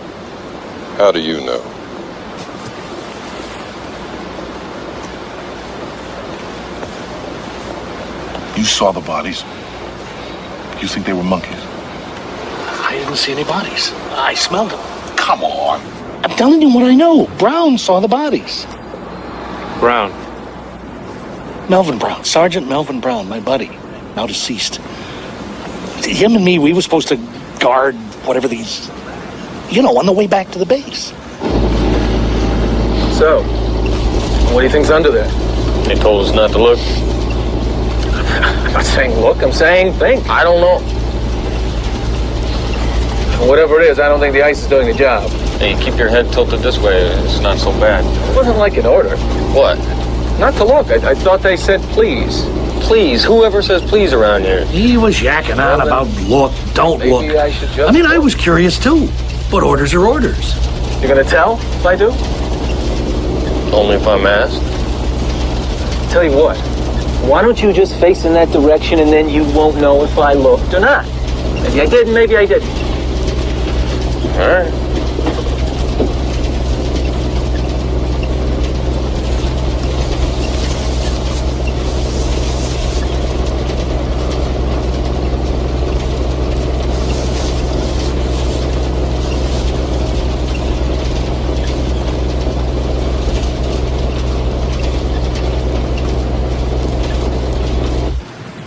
How do you know? You saw the bodies. You think they were monkeys? I didn't see any bodies. I smelled them. Come on. I'm telling you what I know. Brown saw the bodies. Brown. Melvin Brown. Sergeant Melvin Brown, my buddy. Now deceased. Him and me, we were supposed to guard whatever these... on the way back to the base. So, what do you think's under there? They told us not to look. I'm not saying look, I'm saying think. I don't know. Whatever it is, I don't think the ice is doing the job. Hey, keep your head tilted this way. It's not so bad. It wasn't like an order. What? Not to look. I thought they said please. please. Whoever says please around here? He was yakking on about look, don't look. Maybe I should just... I mean, I was curious too. But orders are orders. You're gonna tell if I do? Only if I'm asked. Tell you what, why don't you just face in that direction and then you won't know if I looked or not. Maybe I did, maybe I didn't. All right.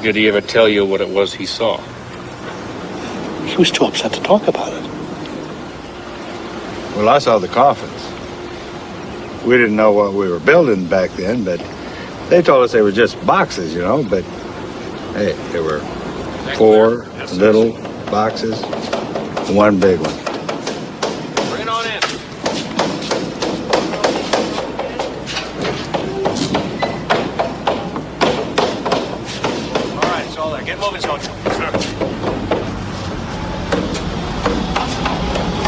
Did he ever tell you what it was he saw? He was too upset to talk about it. Well, I saw the coffins. We didn't know what we were building back then, but they told us they were just boxes, you know, but hey, there were 4 little boxes, 1 big one. Bring it on in. All right, it's all there. Get moving, Soldier. Sir.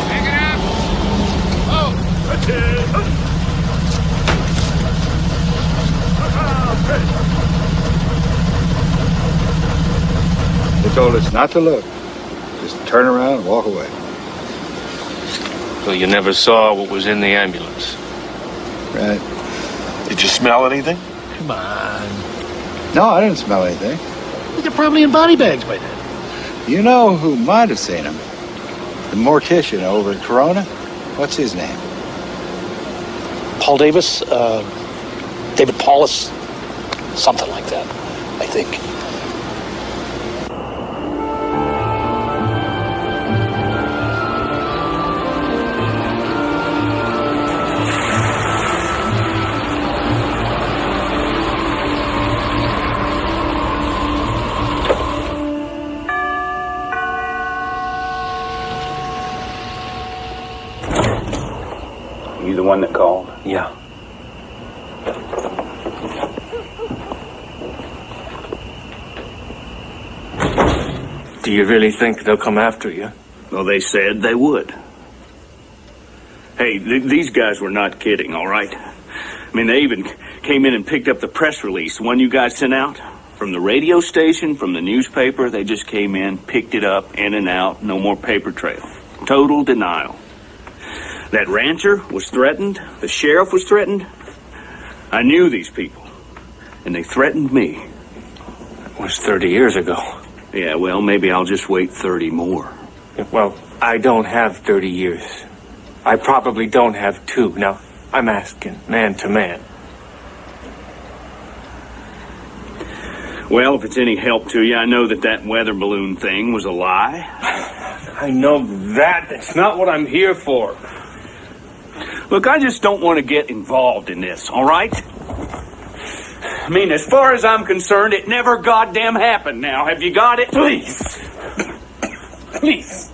Hang it up! Oh! That's it! They told us not to look. Just turn around and walk away. So you never saw what was in the ambulance? Right. Did you smell anything? Come on. No, I didn't smell anything. They're probably in body bags by then. You know who might have seen him? The mortician over at Corona. What's his name? Paul Davis, David Paulus, something like that, I think. You the one that called? Yeah. Do you really think they'll come after you? Well, they said they would. Hey, these guys were not kidding, all right? I mean, they even came in and picked up the press release, the one you guys sent out. From the radio station, from the newspaper, they just came in, picked it up, in and out, no more paper trail. Total denial. That rancher was threatened, the sheriff was threatened. I knew these people, and they threatened me. It was 30 years ago. Yeah, well, maybe I'll just wait 30 more. Well, I don't have 30 years. I probably don't have 2. Now, I'm asking, man to man. Well, if it's any help to you, I know that weather balloon thing was a lie. I know that. That's not what I'm here for. Look, I just don't want to get involved in this, all right? I mean, as far as I'm concerned, it never goddamn happened now. Have you got it? Please. Please.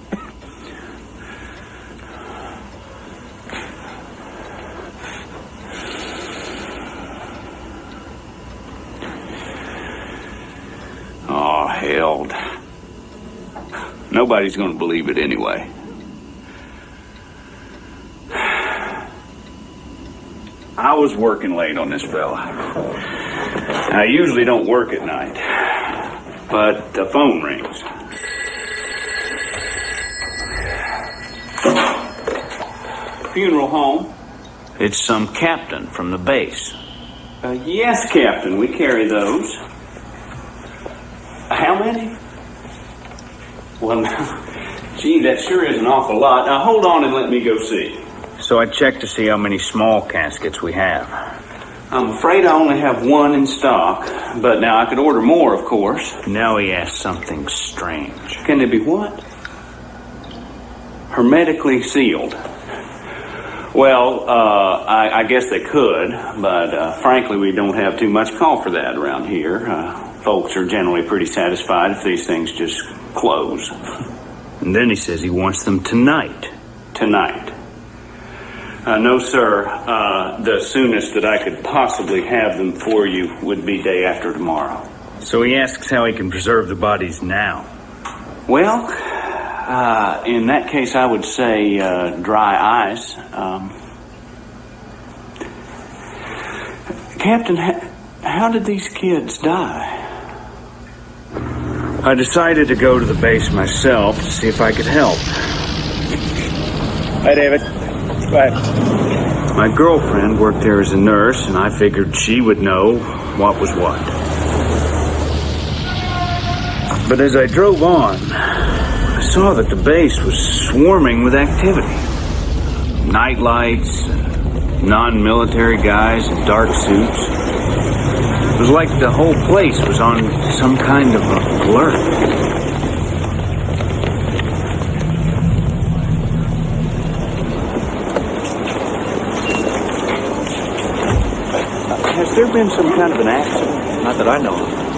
Oh, hell. Nobody's going to believe it anyway. I was working late on this fella. I usually don't work at night, but the phone rings. Funeral home. It's some captain from the base. Yes, Captain, we carry those. How many? Well, gee, that sure is an awful lot. Now, hold on and let me go see. So I checked to see how many small caskets we have. I'm afraid I only have 1 in stock, but now I could order more, of course. Now he asks something strange. Can they be what? Hermetically sealed. Well, I guess they could, but frankly, we don't have too much call for that around here. Folks are generally pretty satisfied if these things just close. And then he says he wants them tonight. Tonight. No, sir. The soonest that I could possibly have them for you would be day after tomorrow. So he asks how he can preserve the bodies now. Well, in that case, I would say dry ice. Captain, how did these kids die? I decided to go to the base myself to see if I could help. Hi, David. Bye. My girlfriend worked there as a nurse, and I figured she would know what was what. But as I drove on, I saw that the base was swarming with activity. Night lights, non-military guys in dark suits. It was like the whole place was on some kind of alert. Has there been some kind of an accident? Not that I know of.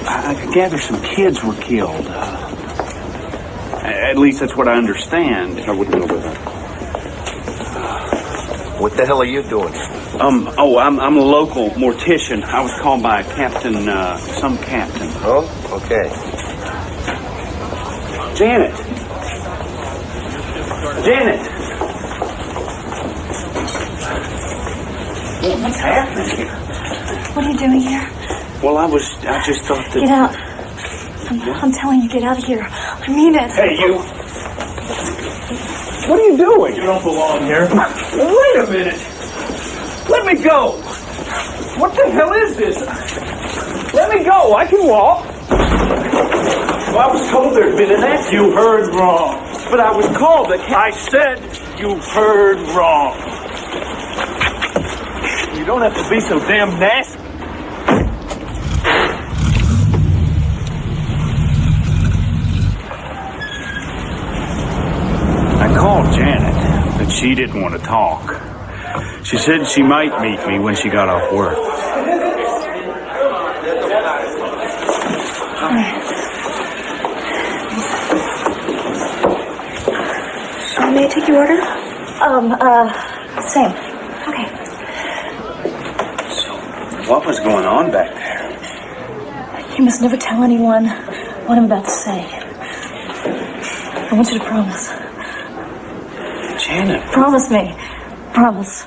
I gather some kids were killed. At least that's what I understand. I wouldn't know whether. What the hell are you doing? I'm a local mortician. I was called by a captain, some captain. Oh, okay. Janet! What's happening here? What are you doing here? Well, I just thought that... Get out. I'm telling you, get out of here. I mean it. Hey, you! What are you doing? You don't belong here. Wait a minute! Let me go! What the hell is this? Let me go! I can walk! Well, I was told there'd been an accident. You heard wrong. But I was called the... I said you heard wrong. You don't have to be so damn nasty. I called Janet, but she didn't want to talk. She said she might meet me when she got off work. So may I take your order? Same. Okay. So, what was going on back there? You must never tell anyone what I'm about to say. I want you to promise. Janet. Promise me. Promise.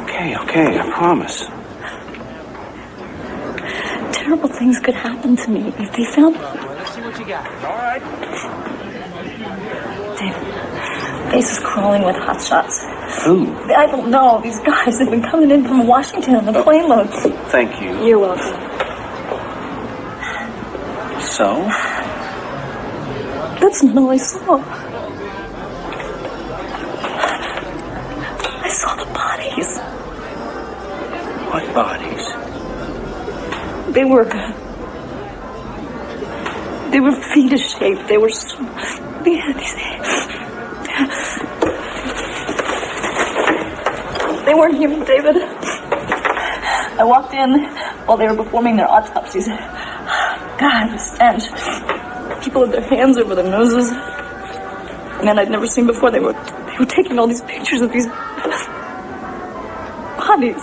Okay, I promise. Terrible things could happen to me if they found me. Let's see what you got. All right. David, base is crawling with hotshots. Who? I don't know. These guys, they've been coming in from Washington on the plane loads. Thank you. You're welcome. So? That's not all I saw. I saw the bodies. What bodies? They were fetus-shaped. They were so... They had these... They weren't human, David. I walked in while they were performing their autopsies. God, the stench. People had their hands over their noses. Men I'd never seen before. They were taking all these pictures of these bodies.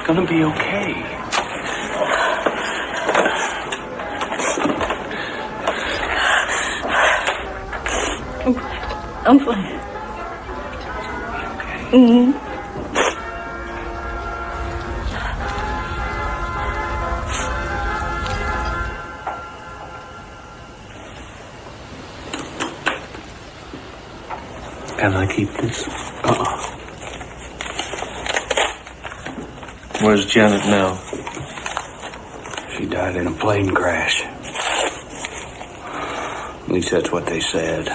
Gonna be okay. I'm fine. Okay. Mm-hmm. Can I keep this? Where's Janet now? She died in a plane crash. At least that's what they said.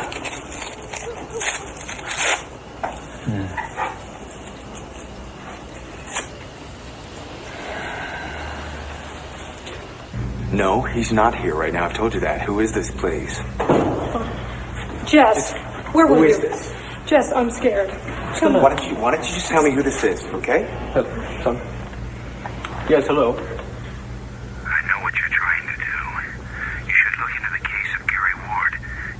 No, he's not here right now. I've told you that. Who is this, please? Jess, where were Who you? is this? Jess, I'm scared. Come on. Why don't you just tell me who this is, okay? Son? Yes, hello. I know what you're trying to do. You should look into the case of Gary Ward.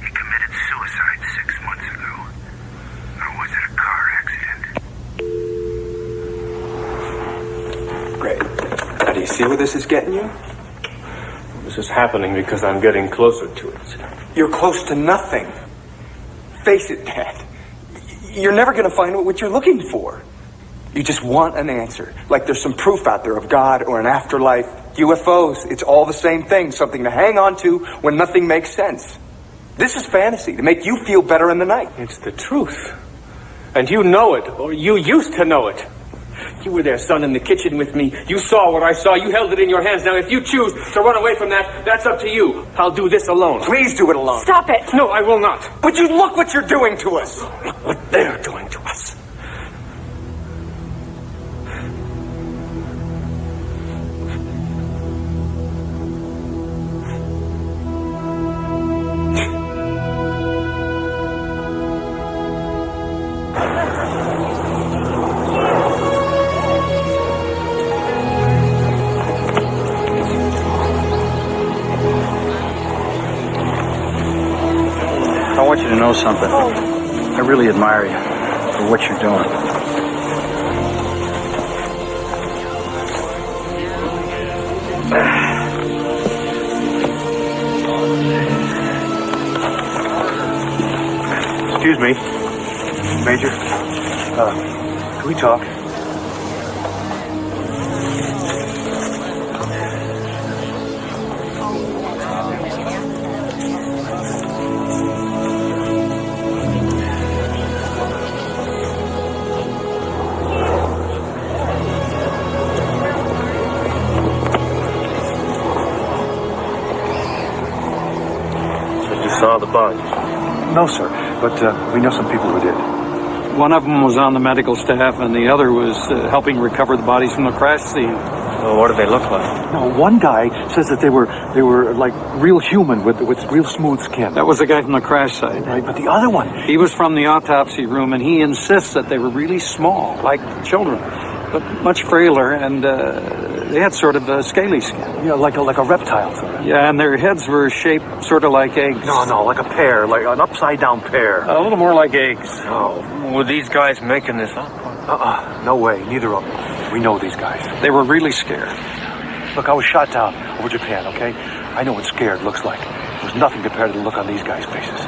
He committed suicide 6 months ago. Or was it a car accident? Great. Now, do you see where this is getting you? This is happening because I'm getting closer to it. You're close to nothing. Face it, Dad. You're never going to find what you're looking for. You just want an answer. Like there's some proof out there of God or an afterlife. UFOs, it's all the same thing. Something to hang on to when nothing makes sense. This is fantasy to make you feel better in the night. It's the truth. And you know it, or you used to know it. You were there, son, in the kitchen with me. You saw what I saw. You held it in your hands. Now, if you choose to run away from that, that's up to you. I'll do this alone. Please do it alone. Stop it! No, I will not. But you look what you're doing to us. Look what they're doing to us. I want you to know something. I really admire you for what you're doing. Excuse me, Major. Can we talk? Saw the body? No, sir, but we know some people who did. One of them was on the medical staff, and the other was helping recover the bodies from the crash scene. Well, what do they look like? No, one guy says that they were like real human with real smooth skin. That was the guy from the crash site. Right, but the other one, he was from the autopsy room, and he insists that they were really small, like children, but much frailer, and they had sort of a scaly skin. Yeah, like a reptile sort of. Yeah, and their heads were shaped sort of like eggs. No, like a pear, like an upside down pear. A little more like eggs. Oh. Were these guys making this up? No way, neither of them. We know these guys. They were really scared. Look, I was shot down over Japan, okay? I know what scared looks like. It was nothing compared to the look on these guys' faces.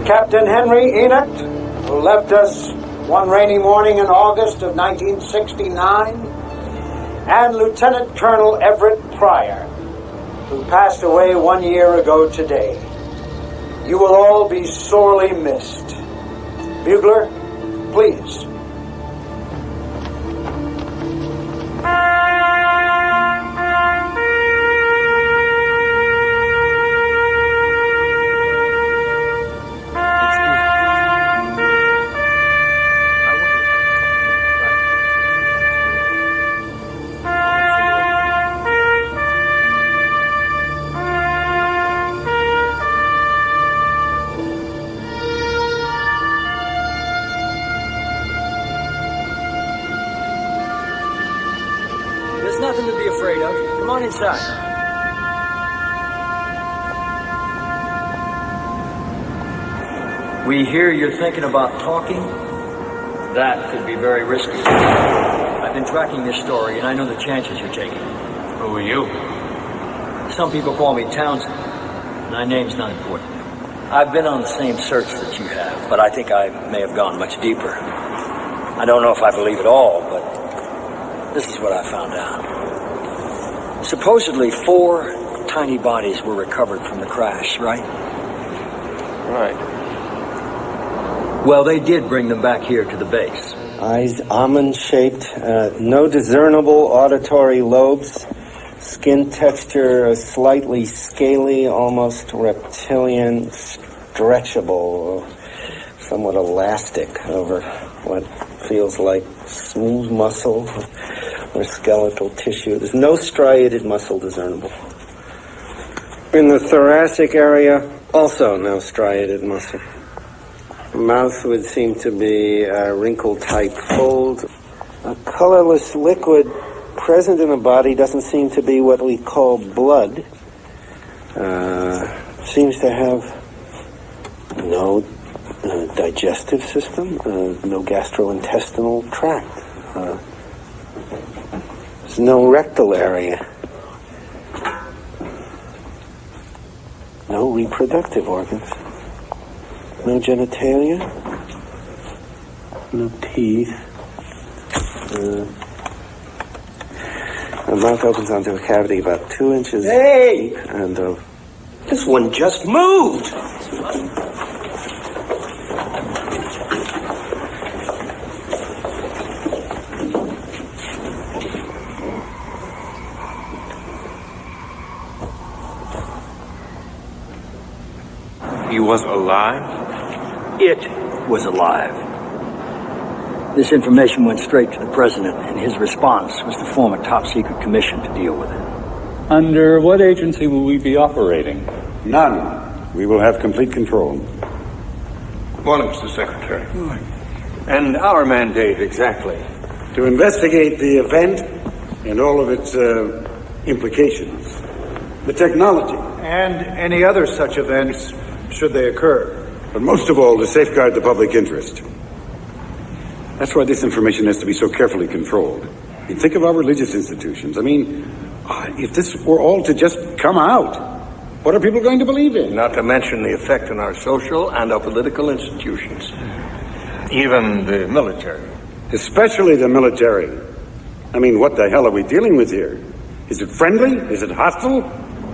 Captain Henry Enoch, who left us one rainy morning in August of 1969, and Lieutenant Colonel Everett Pryor, who passed away 1 year ago today. You will all be sorely missed. Bugler, please. There's nothing to be afraid of. Come on inside. We hear you're thinking about talking. That could be very risky. I've been tracking this story, and I know the chances you're taking. Who are you? Some people call me Townsend. My name's not important. I've been on the same search that you have, but I think I may have gone much deeper. I don't know if I believe it all, but this is what I found out. Supposedly 4 tiny bodies were recovered from the crash, right? Right. Well, they did bring them back here to the base. Eyes almond-shaped, no discernible auditory lobes, skin texture slightly scaly, almost reptilian, stretchable, somewhat elastic over what feels like smooth muscle. or skeletal tissue. There's no striated muscle discernible. In the thoracic area, also no striated muscle. The mouth would seem to be a wrinkle-type fold. A colorless liquid present in the body doesn't seem to be what we call blood. Seems to have no digestive system, no gastrointestinal tract. There's no rectal area. No reproductive organs. No genitalia. No teeth. The mouth opens onto a cavity about 2 inches deep and this one just moved. He was alive? It was alive. This information went straight to the president, and his response was to form a top-secret commission to deal with it. Under what agency will we be operating? None. We will have complete control. Morning, Mr. Secretary. And our mandate, exactly? To investigate the event and all of its implications. The technology. And any other such events, should they occur. But most of all, to safeguard the public interest. That's why this information has to be so carefully controlled. I mean, think of our religious institutions. I mean, if this were all to just come out, what are people going to believe in? Not to mention the effect on our social and our political institutions. Even the military. Especially the military. I mean, what the hell are we dealing with here? Is it friendly? Is it hostile?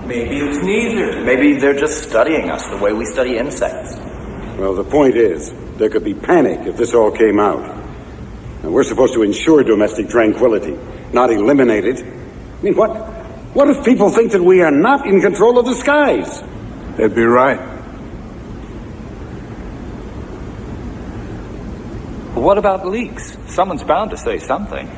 Maybe it's neither. Maybe they're just studying us the way we study insects. Well, the point is, there could be panic if this all came out. And we're supposed to ensure domestic tranquility, not eliminate it. I mean, what if people think that we are not in control of the skies? They'd be right. What about leaks? Someone's bound to say something.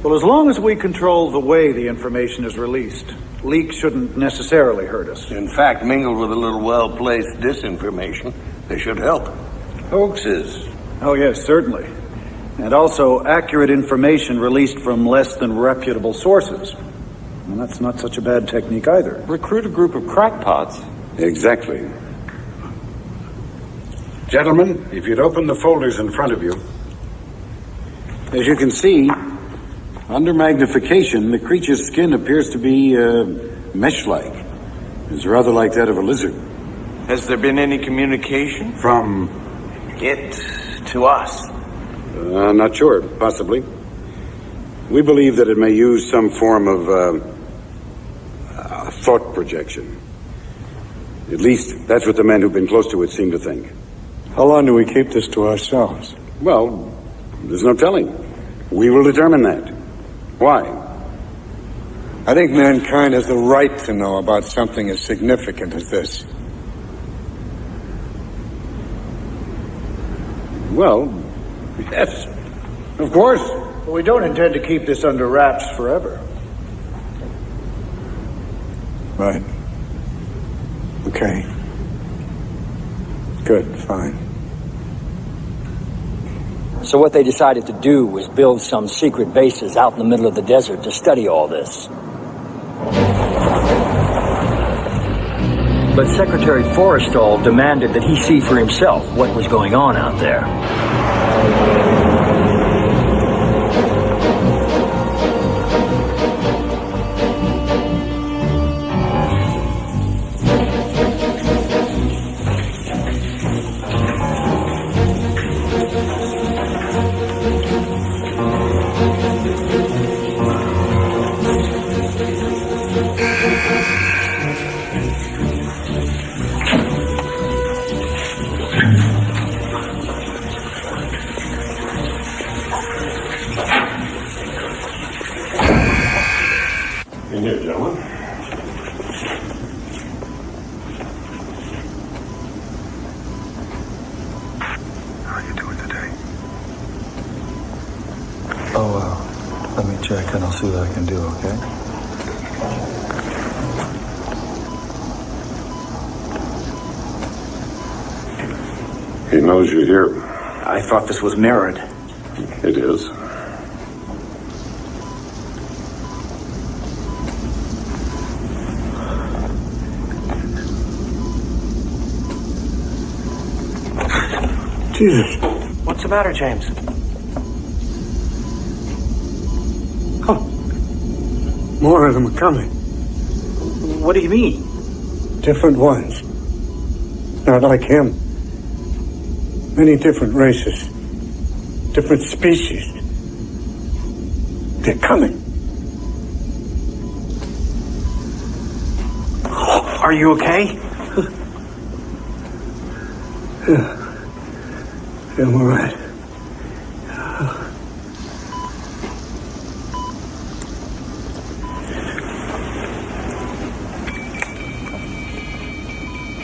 Well, as long as we control the way the information is released, leaks shouldn't necessarily hurt us. In fact, mingled with a little well-placed disinformation, they should help. Hoaxes. Oh, yes, certainly. And also accurate information released from less than reputable sources. And that's not such a bad technique either. Recruit a group of crackpots. Exactly. Gentlemen, if you'd open the folders in front of you. As you can see, under magnification, the creature's skin appears to be mesh-like. It's rather like that of a lizard. Has there been any communication? From it to us? Not sure. Possibly. We believe that it may use some form of thought projection. At least, that's what the men who've been close to it seem to think. How long do we keep this to ourselves? Well, there's no telling. We will determine that. Why? I think mankind has the right to know about something as significant as this. Well, yes, of course. But we don't intend to keep this under wraps forever. Right. Okay. Good, fine. So what they decided to do was build some secret bases out in the middle of the desert to study all this. But Secretary Forrestal demanded that he see for himself what was going on out there. In here, gentlemen. How are you doing today? Oh, let me check. check and I'll see what I can do, okay? He knows you're here. I thought this was mirrored. It is. Jesus. What's the matter, James? More of them are coming. What do you mean? Different ones. Not like him. Many different races. Different species. They're coming. Are you okay? Yeah. I'm all right.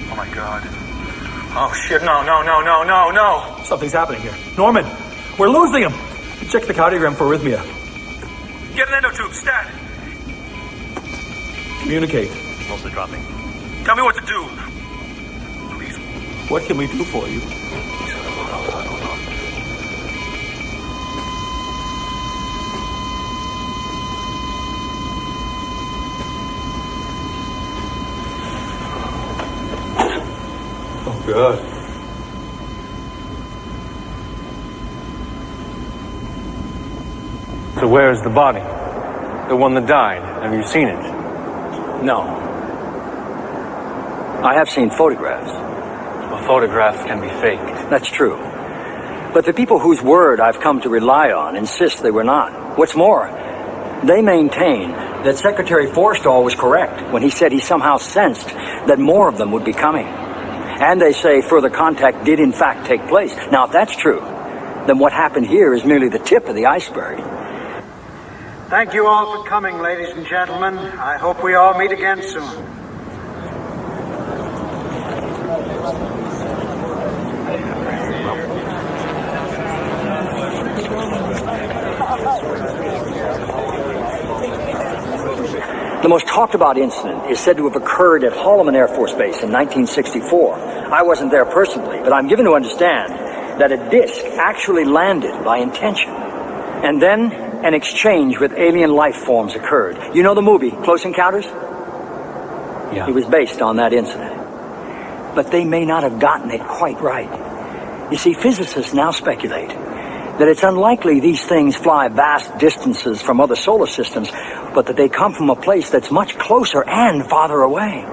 Oh my God. Oh shit, no. Something's happening here. Norman, we're losing him. Check the cardiogram for arrhythmia. Get an endotube, stat. Communicate. Mostly dropping. Tell me what to do. Please. What can we do for you? Oh, God. So where's the body? The one that died. Have you seen it? No. I have seen photographs. Well, photographs can be faked. That's true. But the people whose word I've come to rely on insist they were not. What's more, they maintain that Secretary Forstall was correct when he said he somehow sensed that more of them would be coming. And they say further contact did in fact take place. Now, if that's true, then what happened here is merely the tip of the iceberg. Thank you all for coming, ladies and gentlemen. I hope we all meet again soon. The most talked about incident is said to have occurred at Holloman Air Force Base in 1964. I wasn't there personally, but I'm given to understand that a disc actually landed by intention. And then an exchange with alien life forms occurred. You know the movie, Close Encounters? Yeah. It was based on that incident. But they may not have gotten it quite right. You see, physicists now speculate that it's unlikely these things fly vast distances from other solar systems, but that they come from a place that's much closer and farther away.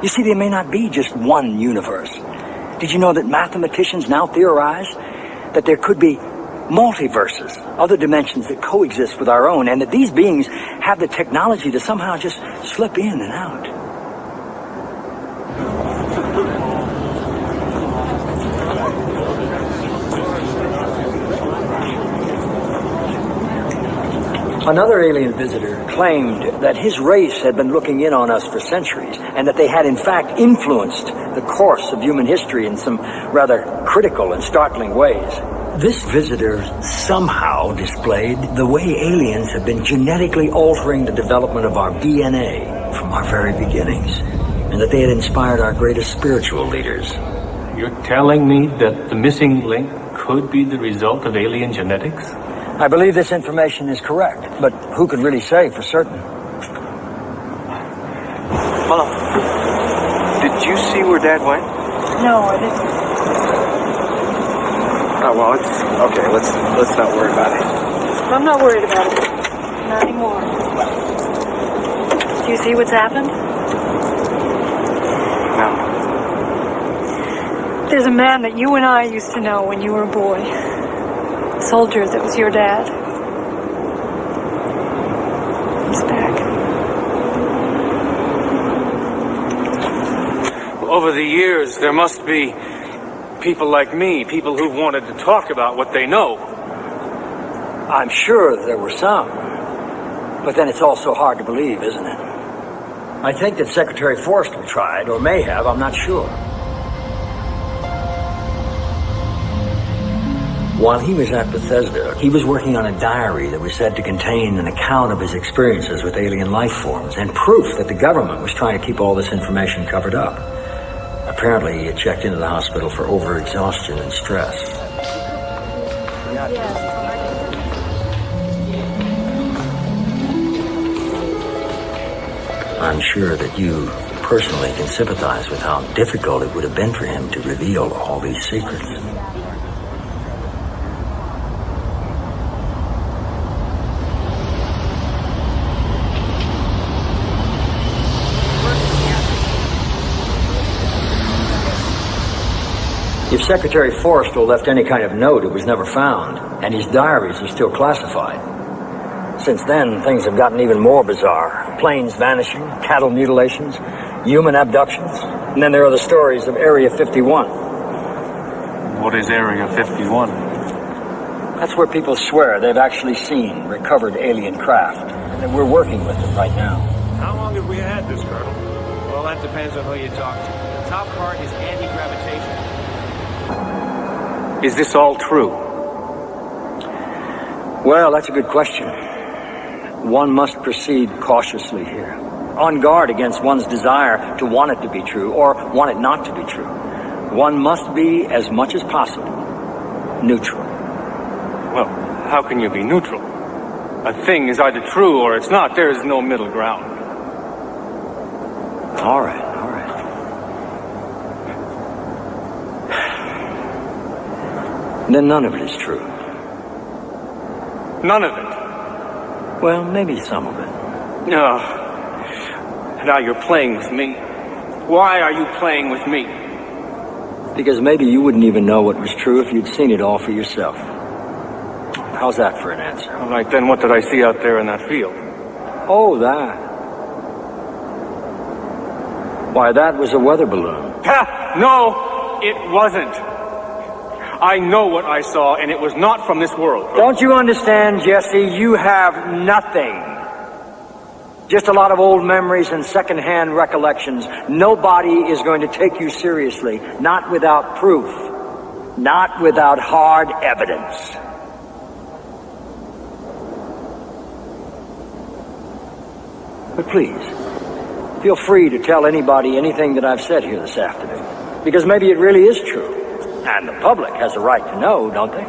You see, there may not be just one universe. Did you know that mathematicians now theorize that there could be multiverses, other dimensions that coexist with our own, and that these beings have the technology to somehow just slip in and out? Another alien visitor claimed that his race had been looking in on us for centuries, and that they had in fact influenced the course of human history in some rather critical and startling ways. This visitor somehow displayed the way aliens have been genetically altering the development of our DNA from our very beginnings, and that they had inspired our greatest spiritual leaders. You're telling me that the missing link could be the result of alien genetics? I believe this information is correct, but who could really say for certain? Mom, did you see where Dad went? No, I didn't. Oh, well, it's okay. Let's not worry about it. I'm not worried about it. Not anymore. Do you see what's happened? No. There's a man that you and I used to know when you were a boy. A soldier that was your dad. He's back. Over the years, there must be people like me, people who've wanted to talk about what they know. I'm sure there were some. But then it's also hard to believe, isn't it? I think that Secretary Forster tried, or may have, I'm not sure. While he was at Bethesda, he was working on a diary that was said to contain an account of his experiences with alien life forms and proof that the government was trying to keep all this information covered up. Apparently, he had checked into the hospital for overexhaustion and stress. I'm sure that you personally can sympathize with how difficult it would have been for him to reveal all these secrets. If Secretary Forrestal left any kind of note, it was never found, and his diaries are still classified. Since then, things have gotten even more bizarre. Planes vanishing, cattle mutilations, human abductions, and then there are the stories of Area 51. What is Area 51? That's where people swear they've actually seen recovered alien craft, and that we're working with them right now. How long have we had this, Colonel? Well, that depends on who you talk to. The top part is anti-gravitation. Is this all true? Well, that's a good question. One must proceed cautiously here, on guard against one's desire to want it to be true or want it not to be true. One must be, as much as possible, neutral. Well, how can you be neutral? A thing is either true or it's not. There is no middle ground. All right. Then none of it is true. None of it? Well, maybe some of it. No. Now you're playing with me. Why are you playing with me? Because maybe you wouldn't even know what was true if you'd seen it all for yourself. How's that for an answer? All right, then what did I see out there in that field? Oh, that. Why, that was a weather balloon. Ha! No, it wasn't. I know what I saw, and it was not from this world. Don't you understand, Jesse? You have nothing. Just a lot of old memories and second-hand recollections. Nobody is going to take you seriously, not without proof, not without hard evidence. But please, feel free to tell anybody anything that I've said here this afternoon, because maybe it really is true. And the public has a right to know, don't they?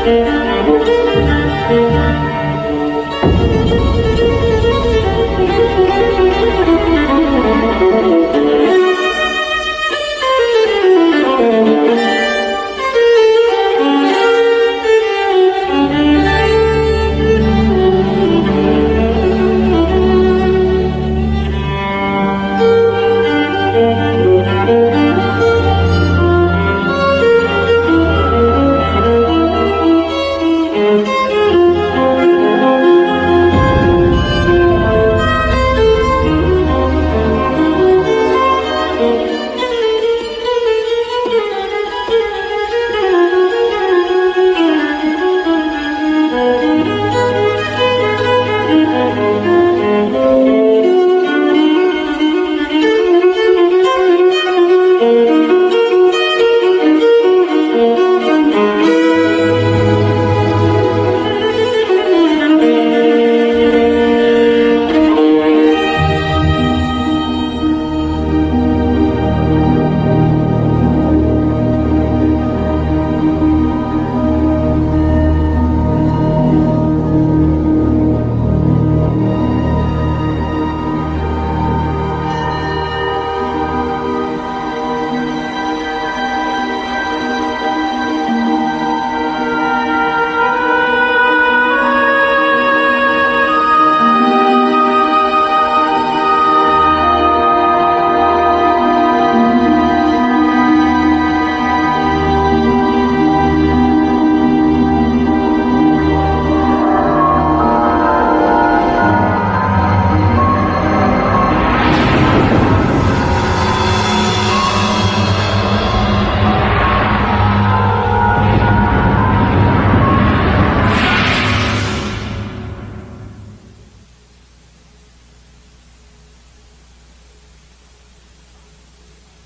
Thank you.